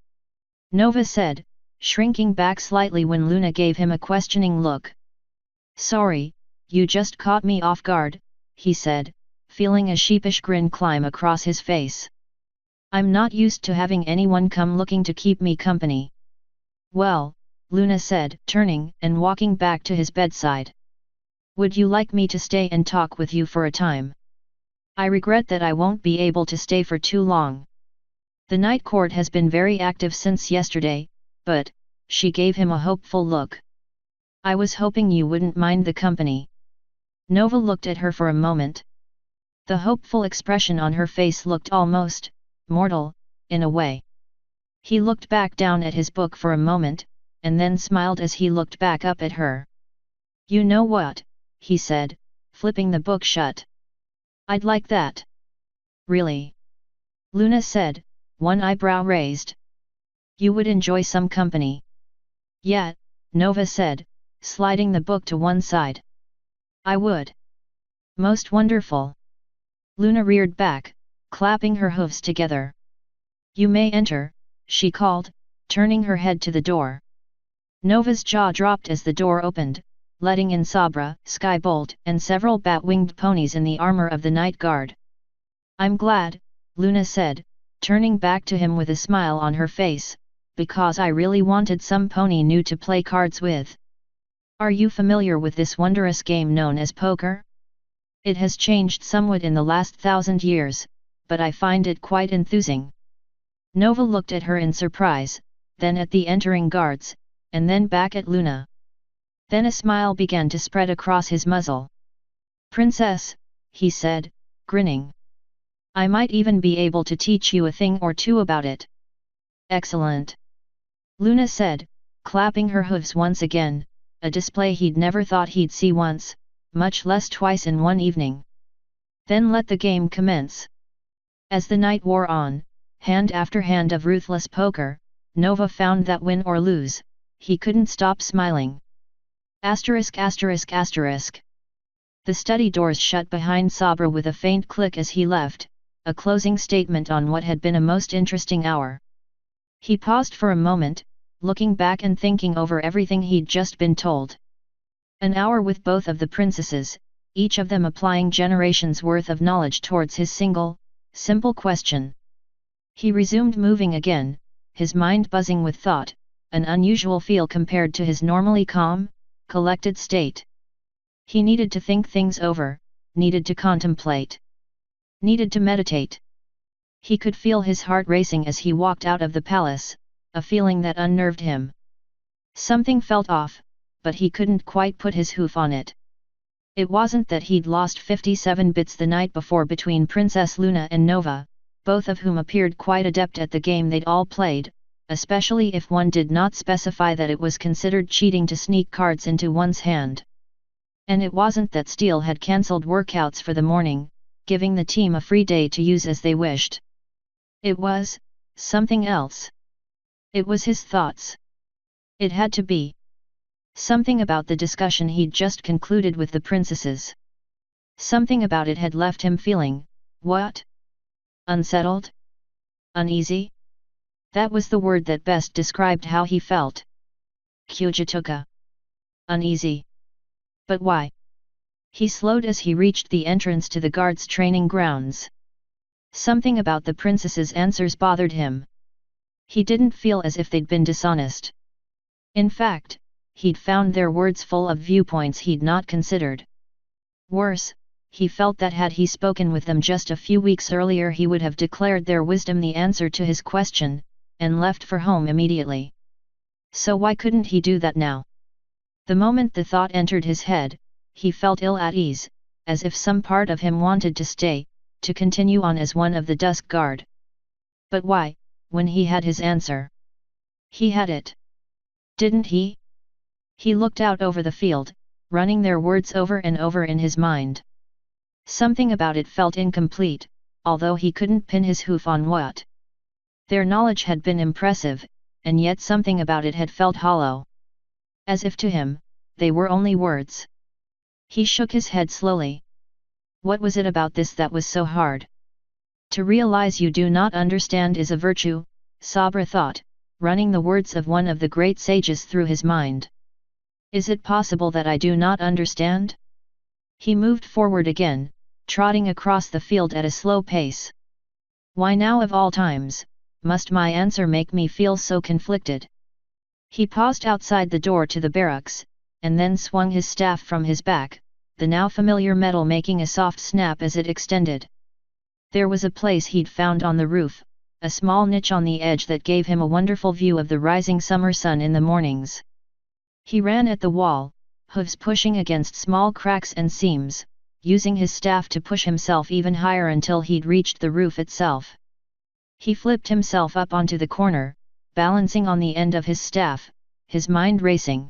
Nova said, shrinking back slightly when Luna gave him a questioning look. Sorry, you just caught me off guard, he said, feeling a sheepish grin climb across his face. I'm not used to having anyone come looking to keep me company. Well, Luna said, turning and walking back to his bedside. Would you like me to stay and talk with you for a time? I regret that I won't be able to stay for too long. The night court has been very active since yesterday, but, she gave him a hopeful look. I was hoping you wouldn't mind the company. Nova looked at her for a moment. The hopeful expression on her face looked almost mortal, in a way. He looked back down at his book for a moment, and then smiled as he looked back up at her. You know what, he said, flipping the book shut. I'd like that. Really? Luna said, one eyebrow raised. You would enjoy some company. Yeah, Nova said, sliding the book to one side. I would. Most wonderful. Luna reared back, clapping her hooves together. You may enter, she called, turning her head to the door. Nova's jaw dropped as the door opened, letting in Sabra, Skybolt, and several bat-winged ponies in the armor of the Night Guard. I'm glad, Luna said, turning back to him with a smile on her face, because I really wanted some pony new to play cards with. Are you familiar with this wondrous game known as poker? It has changed somewhat in the last 1,000 years, but I find it quite enthusing. Nova looked at her in surprise, then at the entering guards, and then back at Luna. Then a smile began to spread across his muzzle. Princess, he said, grinning. I might even be able to teach you a thing or two about it. Excellent. Luna said, clapping her hooves once again, a display he'd never thought he'd see once, much less twice in one evening. Then let the game commence. As the night wore on, hand after hand of ruthless poker, Nova found that win or lose, he couldn't stop smiling. Asterisk asterisk asterisk. The study doors shut behind Sabra with a faint click as he left, a closing statement on what had been a most interesting hour. He paused for a moment, looking back and thinking over everything he'd just been told. An hour with both of the princesses, each of them applying generations' worth of knowledge towards his single, simple question. He resumed moving again, his mind buzzing with thought, an unusual feel compared to his normally calm, collected state. He needed to think things over, needed to contemplate, needed to meditate. He could feel his heart racing as he walked out of the palace, a feeling that unnerved him. Something felt off, but he couldn't quite put his hoof on it. It wasn't that he'd lost 57 bits the night before between Princess Luna and Nova, both of whom appeared quite adept at the game they'd all played, especially if one did not specify that it was considered cheating to sneak cards into one's hand. And it wasn't that Steele had cancelled workouts for the morning, giving the team a free day to use as they wished. It was something else. It was his thoughts. It had to be something about the discussion he'd just concluded with the princesses. Something about it had left him feeling, what? Unsettled? Uneasy? That was the word that best described how he felt. Kyujituka. Uneasy. But why? He slowed as he reached the entrance to the guards' training grounds. Something about the princesses' answers bothered him. He didn't feel as if they'd been dishonest. In fact, he'd found their words full of viewpoints he'd not considered. Worse, he felt that had he spoken with them just a few weeks earlier he would have declared their wisdom the answer to his question, and left for home immediately. So why couldn't he do that now? The moment the thought entered his head, he felt ill at ease, as if some part of him wanted to stay, to continue on as one of the Dusk Guard. But why, when he had his answer? He had it. Didn't he? He looked out over the field, running their words over and over in his mind. Something about it felt incomplete, although he couldn't pin his hoof on what. Their knowledge had been impressive, and yet something about it had felt hollow. As if to him, they were only words. He shook his head slowly. What was it about this that was so hard? To realize you do not understand is a virtue, Sabra thought, running the words of one of the great sages through his mind. Is it possible that I do not understand? He moved forward again, trotting across the field at a slow pace. Why now of all times, must my answer make me feel so conflicted? He paused outside the door to the barracks, and then swung his staff from his back, the now familiar metal making a soft snap as it extended. There was a place he'd found on the roof, a small niche on the edge that gave him a wonderful view of the rising summer sun in the mornings. He ran at the wall, hooves pushing against small cracks and seams, using his staff to push himself even higher until he'd reached the roof itself. He flipped himself up onto the corner, balancing on the end of his staff, his mind racing.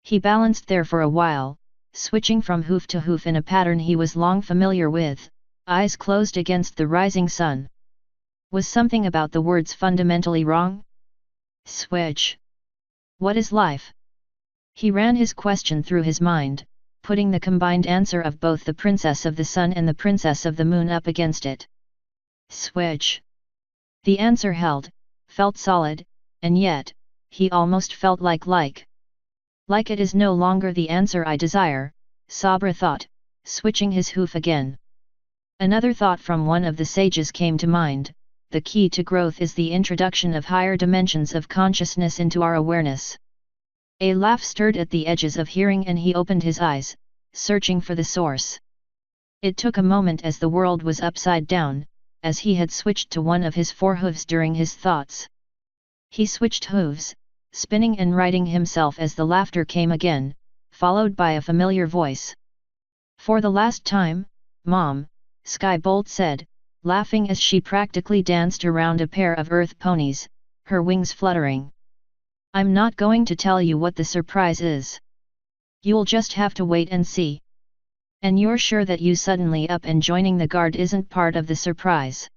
He balanced there for a while, switching from hoof to hoof in a pattern he was long familiar with, eyes closed against the rising sun. Was something about the words fundamentally wrong? Switch. What is life? He ran his question through his mind, putting the combined answer of both the Princess of the Sun and the Princess of the Moon up against it. Switch. The answer held, felt solid, and yet, he almost felt like it is no longer the answer I desire, Sabra thought, switching his hoof again. Another thought from one of the sages came to mind, the key to growth is the introduction of higher dimensions of consciousness into our awareness. A laugh stirred at the edges of hearing and he opened his eyes, searching for the source. It took a moment as the world was upside down, as he had switched to one of his four hooves during his thoughts. He switched hooves, spinning and righting himself as the laughter came again, followed by a familiar voice. For the last time, Mom, Skybolt said, laughing as she practically danced around a pair of earth ponies, her wings fluttering. I'm not going to tell you what the surprise is. You'll just have to wait and see. And you're sure that you suddenly up and joining the guard isn't part of the surprise?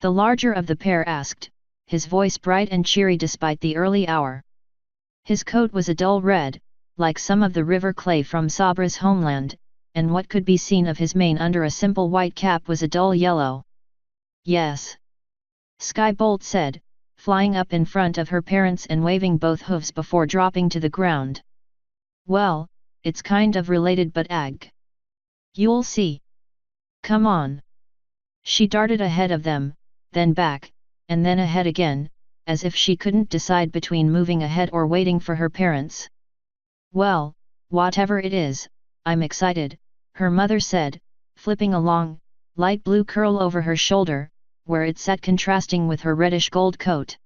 The larger of the pair asked, his voice bright and cheery despite the early hour. His coat was a dull red, like some of the river clay from Sabra's homeland, and what could be seen of his mane under a simple white cap was a dull yellow. Yes. Skybolt said, flying up in front of her parents and waving both hooves before dropping to the ground. Well, it's kind of related but ag. You'll see. Come on. She darted ahead of them, then back, and then ahead again, as if she couldn't decide between moving ahead or waiting for her parents. Well, whatever it is, I'm excited, her mother said, flipping a long, light blue curl over her shoulder, where it sat contrasting with her reddish gold coat.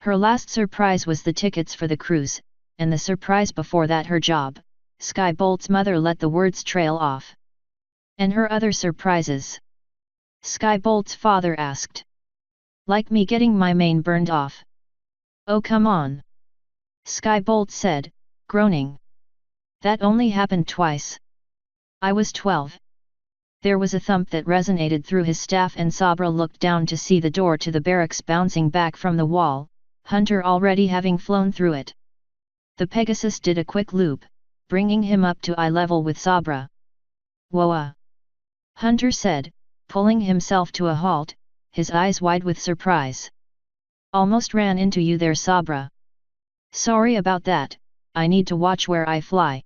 Her last surprise was the tickets for the cruise, and the surprise before that her job. Skybolt's mother let the words trail off. And her other surprises? Skybolt's father asked. Like me getting my mane burned off. Oh come on. Skybolt said, groaning. That only happened twice. I was 12. There was a thump that resonated through his staff and Sabra looked down to see the door to the barracks bouncing back from the wall, Hunter already having flown through it. The Pegasus did a quick loop, bringing him up to eye level with Sabra. Whoa! Hunter said, pulling himself to a halt, his eyes wide with surprise. Almost ran into you there, Sabra. Sorry about that, I need to watch where I fly.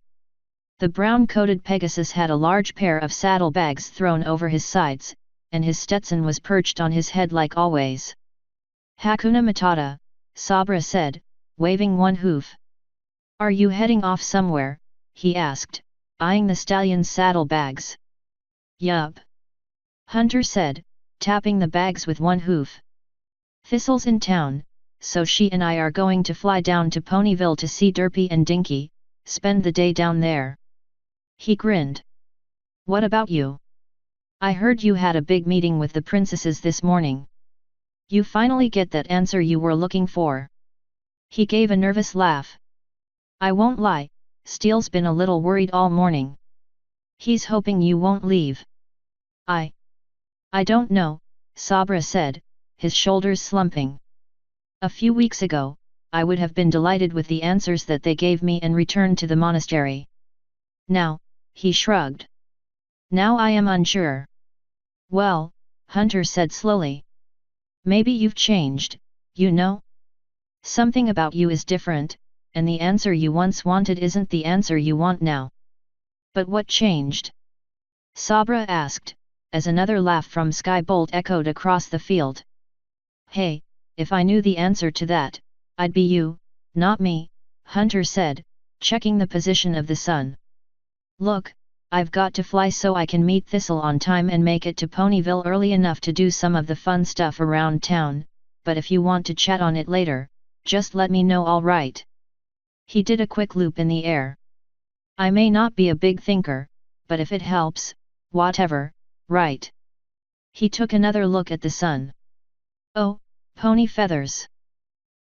The brown-coated Pegasus had a large pair of saddlebags thrown over his sides, and his Stetson was perched on his head like always. Hakuna Matata, Sabra said, waving one hoof. Are you heading off somewhere? He asked, eyeing the stallion's saddlebags. Yup. Hunter said, tapping the bags with one hoof. Thistle's in town, so she and I are going to fly down to Ponyville to see Derpy and Dinky, spend the day down there. He grinned. What about you? I heard you had a big meeting with the princesses this morning. You finally get that answer you were looking for. He gave a nervous laugh. I won't lie, Steele's been a little worried all morning. He's hoping you won't leave. I don't know, Sabra said, his shoulders slumping. A few weeks ago, I would have been delighted with the answers that they gave me and returned to the monastery. Now, he shrugged. Now I am unsure. Well, Hunter said slowly. Maybe you've changed, you know? Something about you is different, and the answer you once wanted isn't the answer you want now. But what changed? Sabra asked, as another laugh from Skybolt echoed across the field. Hey, if I knew the answer to that, I'd be you, not me, Hunter said, checking the position of the sun. Look, I've got to fly so I can meet Thistle on time and make it to Ponyville early enough to do some of the fun stuff around town, but if you want to chat on it later, just let me know, all right? He did a quick loop in the air. I may not be a big thinker, but if it helps, whatever, right? He took another look at the sun. Oh, pony feathers.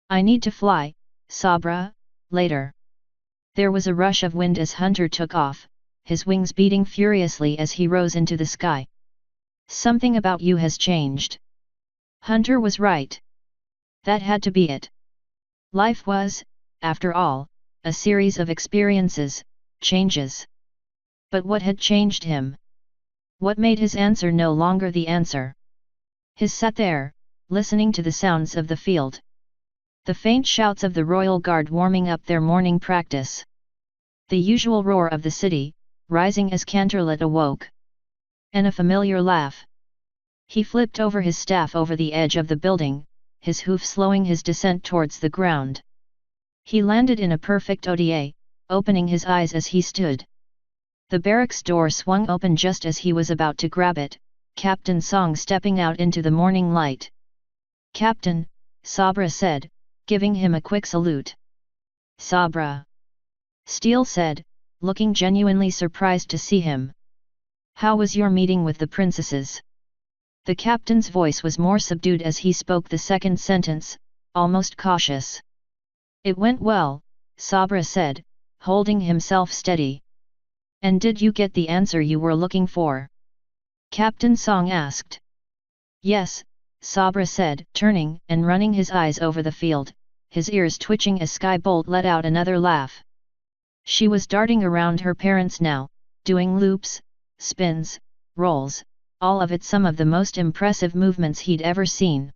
I need to fly, Sabra, later. There was a rush of wind as Hunter took off, his wings beating furiously as he rose into the sky. Something about you has changed. Hunter was right. That had to be it. Life was, after all, a series of experiences, changes. But what had changed him? What made his answer no longer the answer? He sat there, listening to the sounds of the field. The faint shouts of the royal guard warming up their morning practice. The usual roar of the city, rising as Canterlot awoke. And a familiar laugh. He flipped over his staff over the edge of the building, his hoof slowing his descent towards the ground. He landed in a perfect ODA, opening his eyes as he stood. The barracks door swung open just as he was about to grab it, Captain Song stepping out into the morning light. Captain, Sabra said, giving him a quick salute. Sabra. Steele said, looking genuinely surprised to see him. How was your meeting with the princesses? The captain's voice was more subdued as he spoke the second sentence, almost cautious. It went well, Sabra said, holding himself steady. And did you get the answer you were looking for? Captain Song asked. Yes, Sabra said, turning and running his eyes over the field, his ears twitching as Skybolt let out another laugh. She was darting around her parents now, doing loops, spins, rolls, all of it some of the most impressive movements he'd ever seen.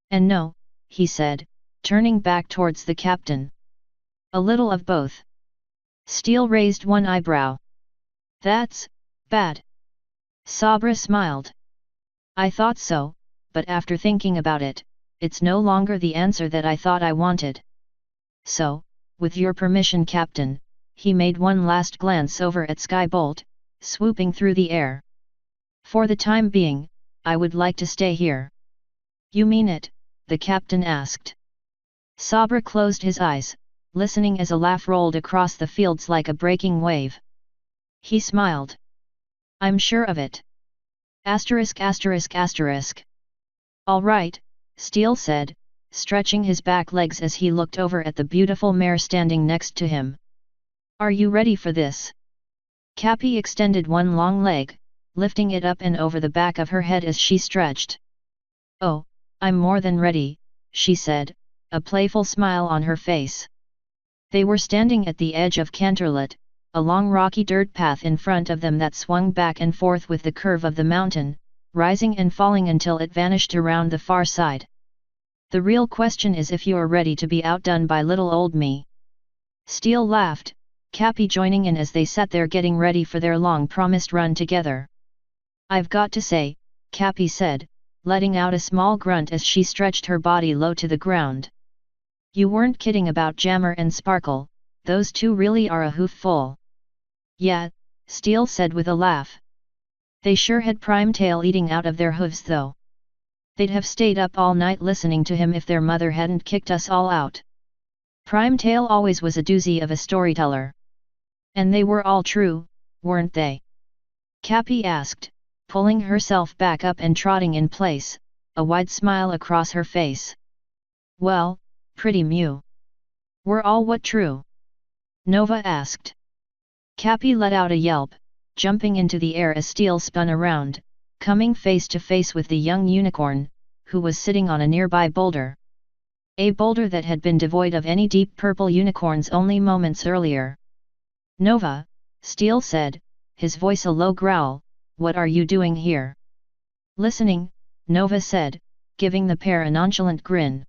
And no, he said, turning back towards the captain. A little of both. Steele raised one eyebrow. That's Bad. Sabra smiled. I thought so, but after thinking about it, it's no longer the answer that I thought I wanted. So, with your permission, Captain, he made one last glance over at Skybolt, swooping through the air. For the time being, I would like to stay here. You mean it? The captain asked. Sabra closed his eyes, listening as a laugh rolled across the fields like a breaking wave. He smiled. I'm sure of it. Asterisk asterisk asterisk. All right, Steele said, stretching his back legs as he looked over at the beautiful mare standing next to him. Are you ready for this? Cappy extended one long leg, lifting it up and over the back of her head as she stretched. Oh, I'm more than ready, she said, a playful smile on her face. They were standing at the edge of Canterlet, a long rocky dirt path in front of them that swung back and forth with the curve of the mountain, rising and falling until it vanished around the far side. The real question is if you are ready to be outdone by little old me. Steele laughed, Cappy joining in as they sat there getting ready for their long-promised run together. I've got to say, Cappy said, letting out a small grunt as she stretched her body low to the ground. You weren't kidding about Jammer and Sparkle, those two really are a hoofful. Yeah, Steele said with a laugh. They sure had Primetail eating out of their hooves though. They'd have stayed up all night listening to him if their mother hadn't kicked us all out. Primetail always was a doozy of a storyteller. And they were all true, weren't they? Cappy asked, pulling herself back up and trotting in place, a wide smile across her face. Well, pretty mew. Were all what true? Nova asked. Cappy let out a yelp, jumping into the air as Steele spun around, coming face to face with the young unicorn, who was sitting on a nearby boulder. A boulder that had been devoid of any deep purple unicorns only moments earlier. Nova, Steele said, his voice a low growl, what are you doing here? Listening, Nova said, giving the pair a nonchalant grin.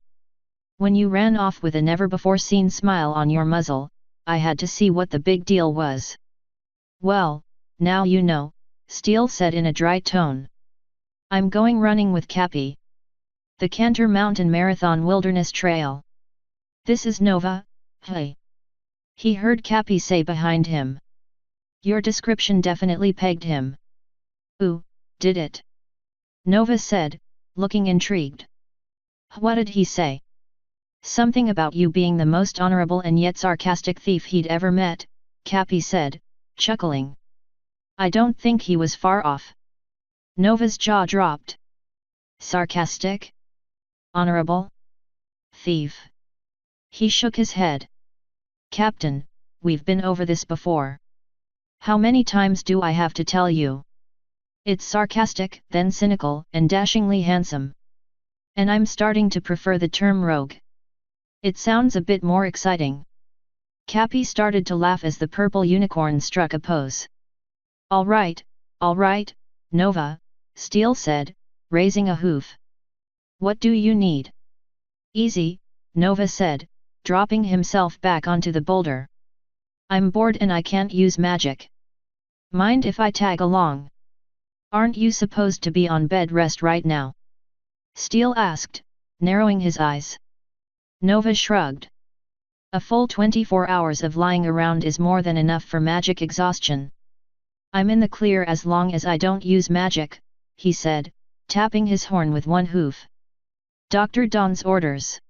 When you ran off with a never-before-seen smile on your muzzle, I had to see what the big deal was. Well, now you know, Steele said in a dry tone. I'm going running with Cappy. The Canter Mountain Marathon Wilderness Trail. This is Nova, hey. He heard Cappy say behind him. Your description definitely pegged him. Ooh, did it? Nova said, looking intrigued. What did he say? Something about you being the most honorable and yet sarcastic thief he'd ever met, Cappy said, chuckling. I don't think he was far off. Nova's jaw dropped. Sarcastic? Honorable? Thief? He shook his head. Captain, we've been over this before. How many times do I have to tell you? It's sarcastic, then cynical, and dashingly handsome. And I'm starting to prefer the term rogue. It sounds a bit more exciting. Cappy started to laugh as the purple unicorn struck a pose. All right, Nova, Steele said, raising a hoof. What do you need? Easy, Nova said, dropping himself back onto the boulder. I'm bored and I can't use magic. Mind if I tag along? Aren't you supposed to be on bed rest right now? Steele asked, narrowing his eyes. Nova shrugged. A full 24 hours of lying around is more than enough for magic exhaustion. I'm in the clear as long as I don't use magic, he said, tapping his horn with one hoof. Dr. Don's orders.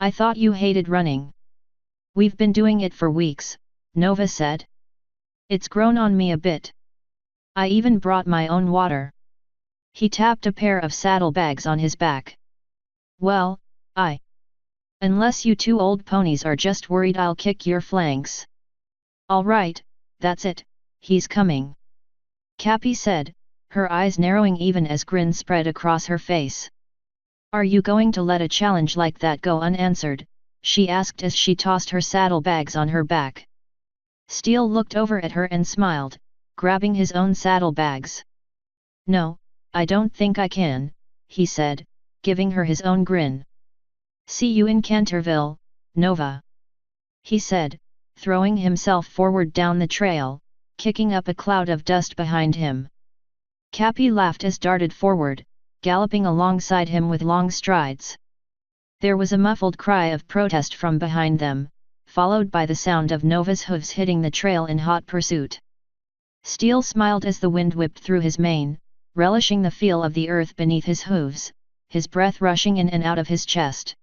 I thought you hated running. We've been doing it for weeks, Nova said. It's grown on me a bit. I even brought my own water. He tapped a pair of saddlebags on his back. Well, unless you two old ponies are just worried I'll kick your flanks. All right, that's it, he's coming. Cappy said, her eyes narrowing even as grin spread across her face. Are you going to let a challenge like that go unanswered? She asked as she tossed her saddlebags on her back. Steele looked over at her and smiled, grabbing his own saddlebags. No, I don't think I can, he said, giving her his own grin. See you in Canterville, Nova. He said, throwing himself forward down the trail, kicking up a cloud of dust behind him. Cappy laughed as darted forward, galloping alongside him with long strides. There was a muffled cry of protest from behind them, followed by the sound of Nova's hooves hitting the trail in hot pursuit. Steel smiled as the wind whipped through his mane, relishing the feel of the earth beneath his hooves, his breath rushing in and out of his chest.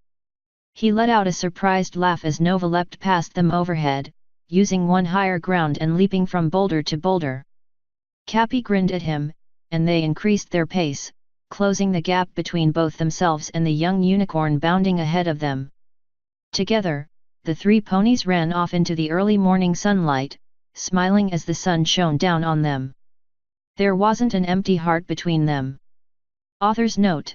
He let out a surprised laugh as Nova leapt past them overhead, using one higher ground and leaping from boulder to boulder. Cappy grinned at him, and they increased their pace, closing the gap between both themselves and the young unicorn bounding ahead of them. Together, the three ponies ran off into the early morning sunlight, smiling as the sun shone down on them. There wasn't an empty heart between them. Author's note.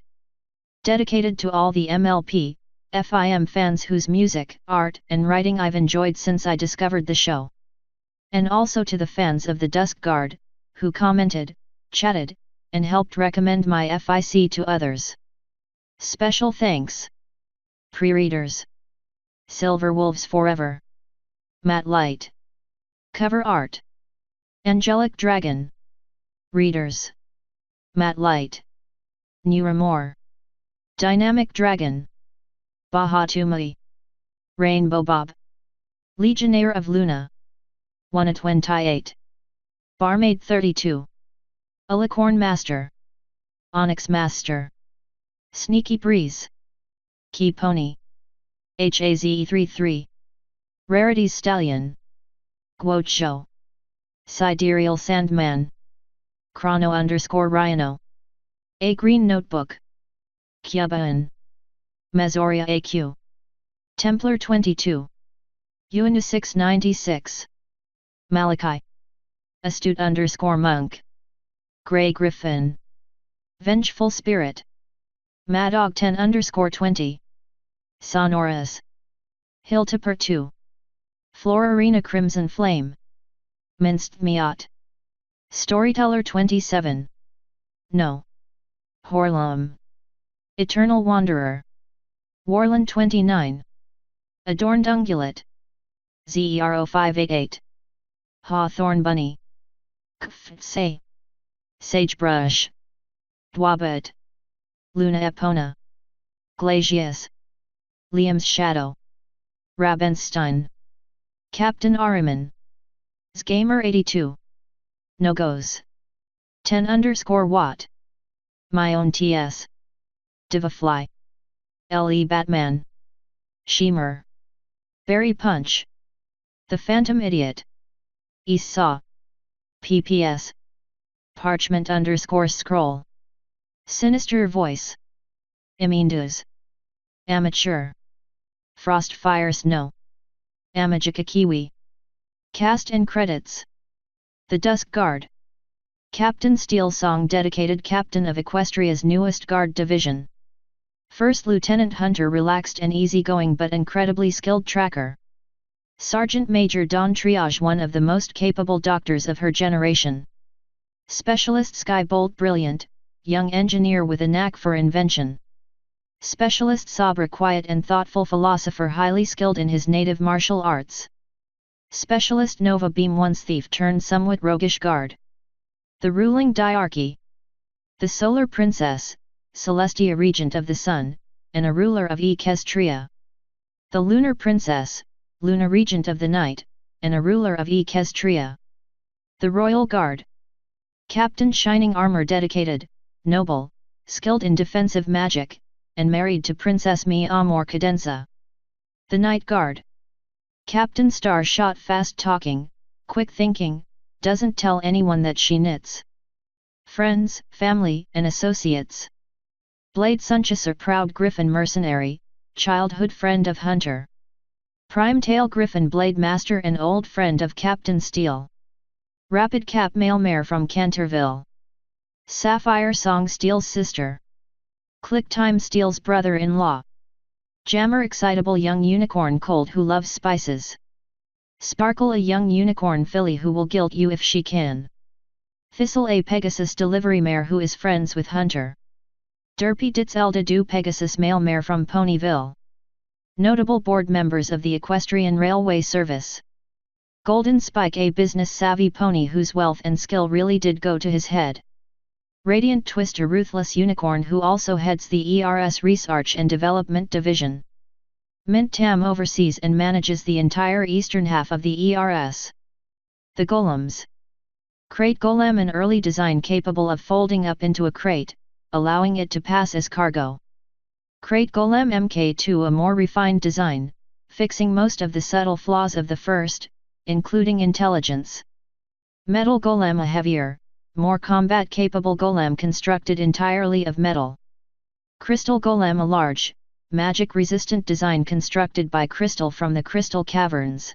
Dedicated to all the MLP, FIM fans whose music, art, and writing I've enjoyed since I discovered the show. And also to the fans of the Dusk Guard, who commented, chatted, and helped recommend my FIC to others. Special thanks. Pre-readers. Silver Wolves Forever. Matte Light. Cover art. Angelic Dragon. Readers. Matte Light. Nuramore. Dynamic Dragon. Bahatumai. Rainbow Bob. Legionnaire of Luna. 128. Barmaid 32. Alicorn Master. Onyx Master. Sneaky Breeze. Key Pony. HAZE33. Rarities Stallion. Guocho. Sidereal Sandman. Chrono_Rhino. A Green Notebook. Kyaban. Mazoria AQ. Templar 22. Uinu 696. Malachi. Astute_Monk. Grey Griffin. Vengeful Spirit. Madog 10_20. Sonoras. Hiltipur 2. Florarina Crimson Flame. Minced Miat. Storyteller 27. No. Horlum. Eternal Wanderer. Warland 29. Adorned Ungulate. Zero588. Hawthorn Bunny. Kftsay. Sagebrush. Dwabut. Luna Epona. Glacius. Liam's Shadow. Rabenstein. Captain Ariman. Zgamer 82. Nogos. 10_Watt. My own TS. Divafly. LE Batman. Shemer. Berry Punch. The Phantom Idiot. Esau. PPS. Parchment_Scroll. Sinister Voice. Imindus. Amateur. Frostfire Snow. Amajika Kiwi. Cast and Credits. The Dusk Guard. Captain Steel Song dedicated captain of Equestria's newest guard division. First Lieutenant Hunter relaxed and easygoing but incredibly skilled tracker. Sergeant Major Dawn Triage one of the most capable doctors of her generation. Specialist Skybolt brilliant, young engineer with a knack for invention. Specialist Sabra quiet and thoughtful philosopher highly skilled in his native martial arts. Specialist Nova Beam once thief turned somewhat roguish guard. The ruling diarchy. The Solar Princess, Celestia Regent of the Sun, and a ruler of Equestria. The Lunar Princess, Luna Regent of the Night, and a ruler of Equestria. The Royal Guard. Captain Shining Armor dedicated, noble, skilled in defensive magic, and married to Princess Mi Amor Cadenza. The Night Guard. Captain Star Shot fast talking, quick thinking, doesn't tell anyone that she knits. Friends, family, and associates. Blade Sunchaser proud Griffin mercenary, childhood friend of Hunter. Prime Tail Griffin Blade Master and old friend of Captain Steel. Rapid Cap Male Mare from Canterville. Sapphire Song Steel's sister. Click Time Steel's brother-in-law. Jammer Excitable young unicorn cold who loves spices. Sparkle a young unicorn filly who will guilt you if she can. Thistle a Pegasus delivery mare who is friends with Hunter. Derpy Ditzelda do Pegasus male mare from Ponyville. Notable board members of the Equestrian Railway Service. Golden Spike, a business-savvy pony whose wealth and skill really did go to his head. Radiant Twist, a ruthless unicorn who also heads the ERS Research and Development Division. Mint Tam oversees and manages the entire eastern half of the ERS. The Golems. Crate Golem, an early design capable of folding up into a crate, allowing it to pass as cargo. Crate Golem Mk2, a more refined design, fixing most of the subtle flaws of the first, including intelligence. Metal Golem, a heavier, more combat-capable golem constructed entirely of metal. Crystal Golem, a large, magic-resistant design constructed by crystal from the Crystal Caverns.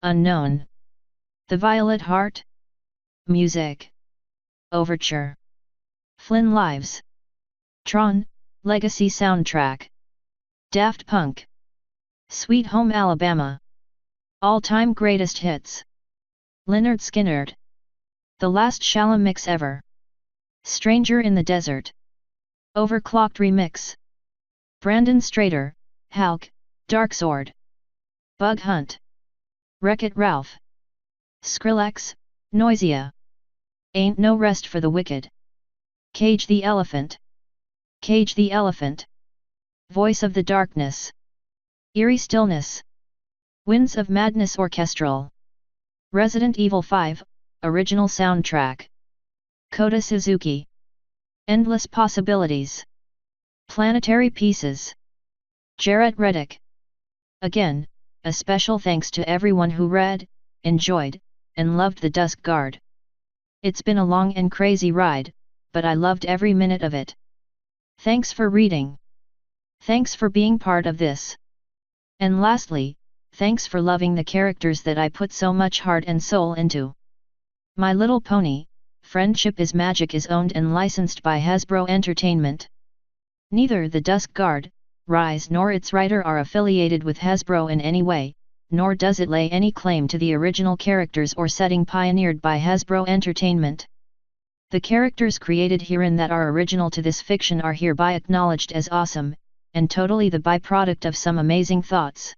Unknown. The Violet Heart. Music. Overture. Flynn Lives. Tron, Legacy Soundtrack. Daft Punk. Sweet Home Alabama. All-time greatest hits. Lynyrd Skynyrd. The Last Shalom Mix Ever. Stranger in the Desert. Overclocked Remix. Brandon Strader, Hulk, Darksword. Bug Hunt. Wreck-It Ralph. Skrillex, Noisia. Ain't No Rest for the Wicked. Cage the Elephant. Cage the Elephant. Voice of the Darkness. Eerie Stillness. Winds of Madness Orchestral. Resident Evil 5, Original Soundtrack. Kota Suzuki. Endless Possibilities. Planetary Pieces. Jarrett Reddick. Again, a special thanks to everyone who read, enjoyed, and loved the Dusk Guard. It's been a long and crazy ride, but I loved every minute of it. Thanks for reading. Thanks for being part of this. And lastly, thanks for loving the characters that I put so much heart and soul into. My Little Pony, Friendship is Magic is owned and licensed by Hasbro Entertainment. Neither the Dusk Guard, Rise nor its writer are affiliated with Hasbro in any way, nor does it lay any claim to the original characters or setting pioneered by Hasbro Entertainment. The characters created herein that are original to this fiction are hereby acknowledged as awesome, and totally the byproduct of some amazing thoughts.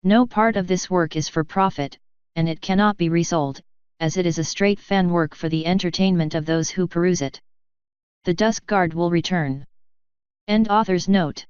No part of this work is for profit, and it cannot be resold, as it is a straight fan work for the entertainment of those who peruse it. The Dusk Guard will return. End author's note.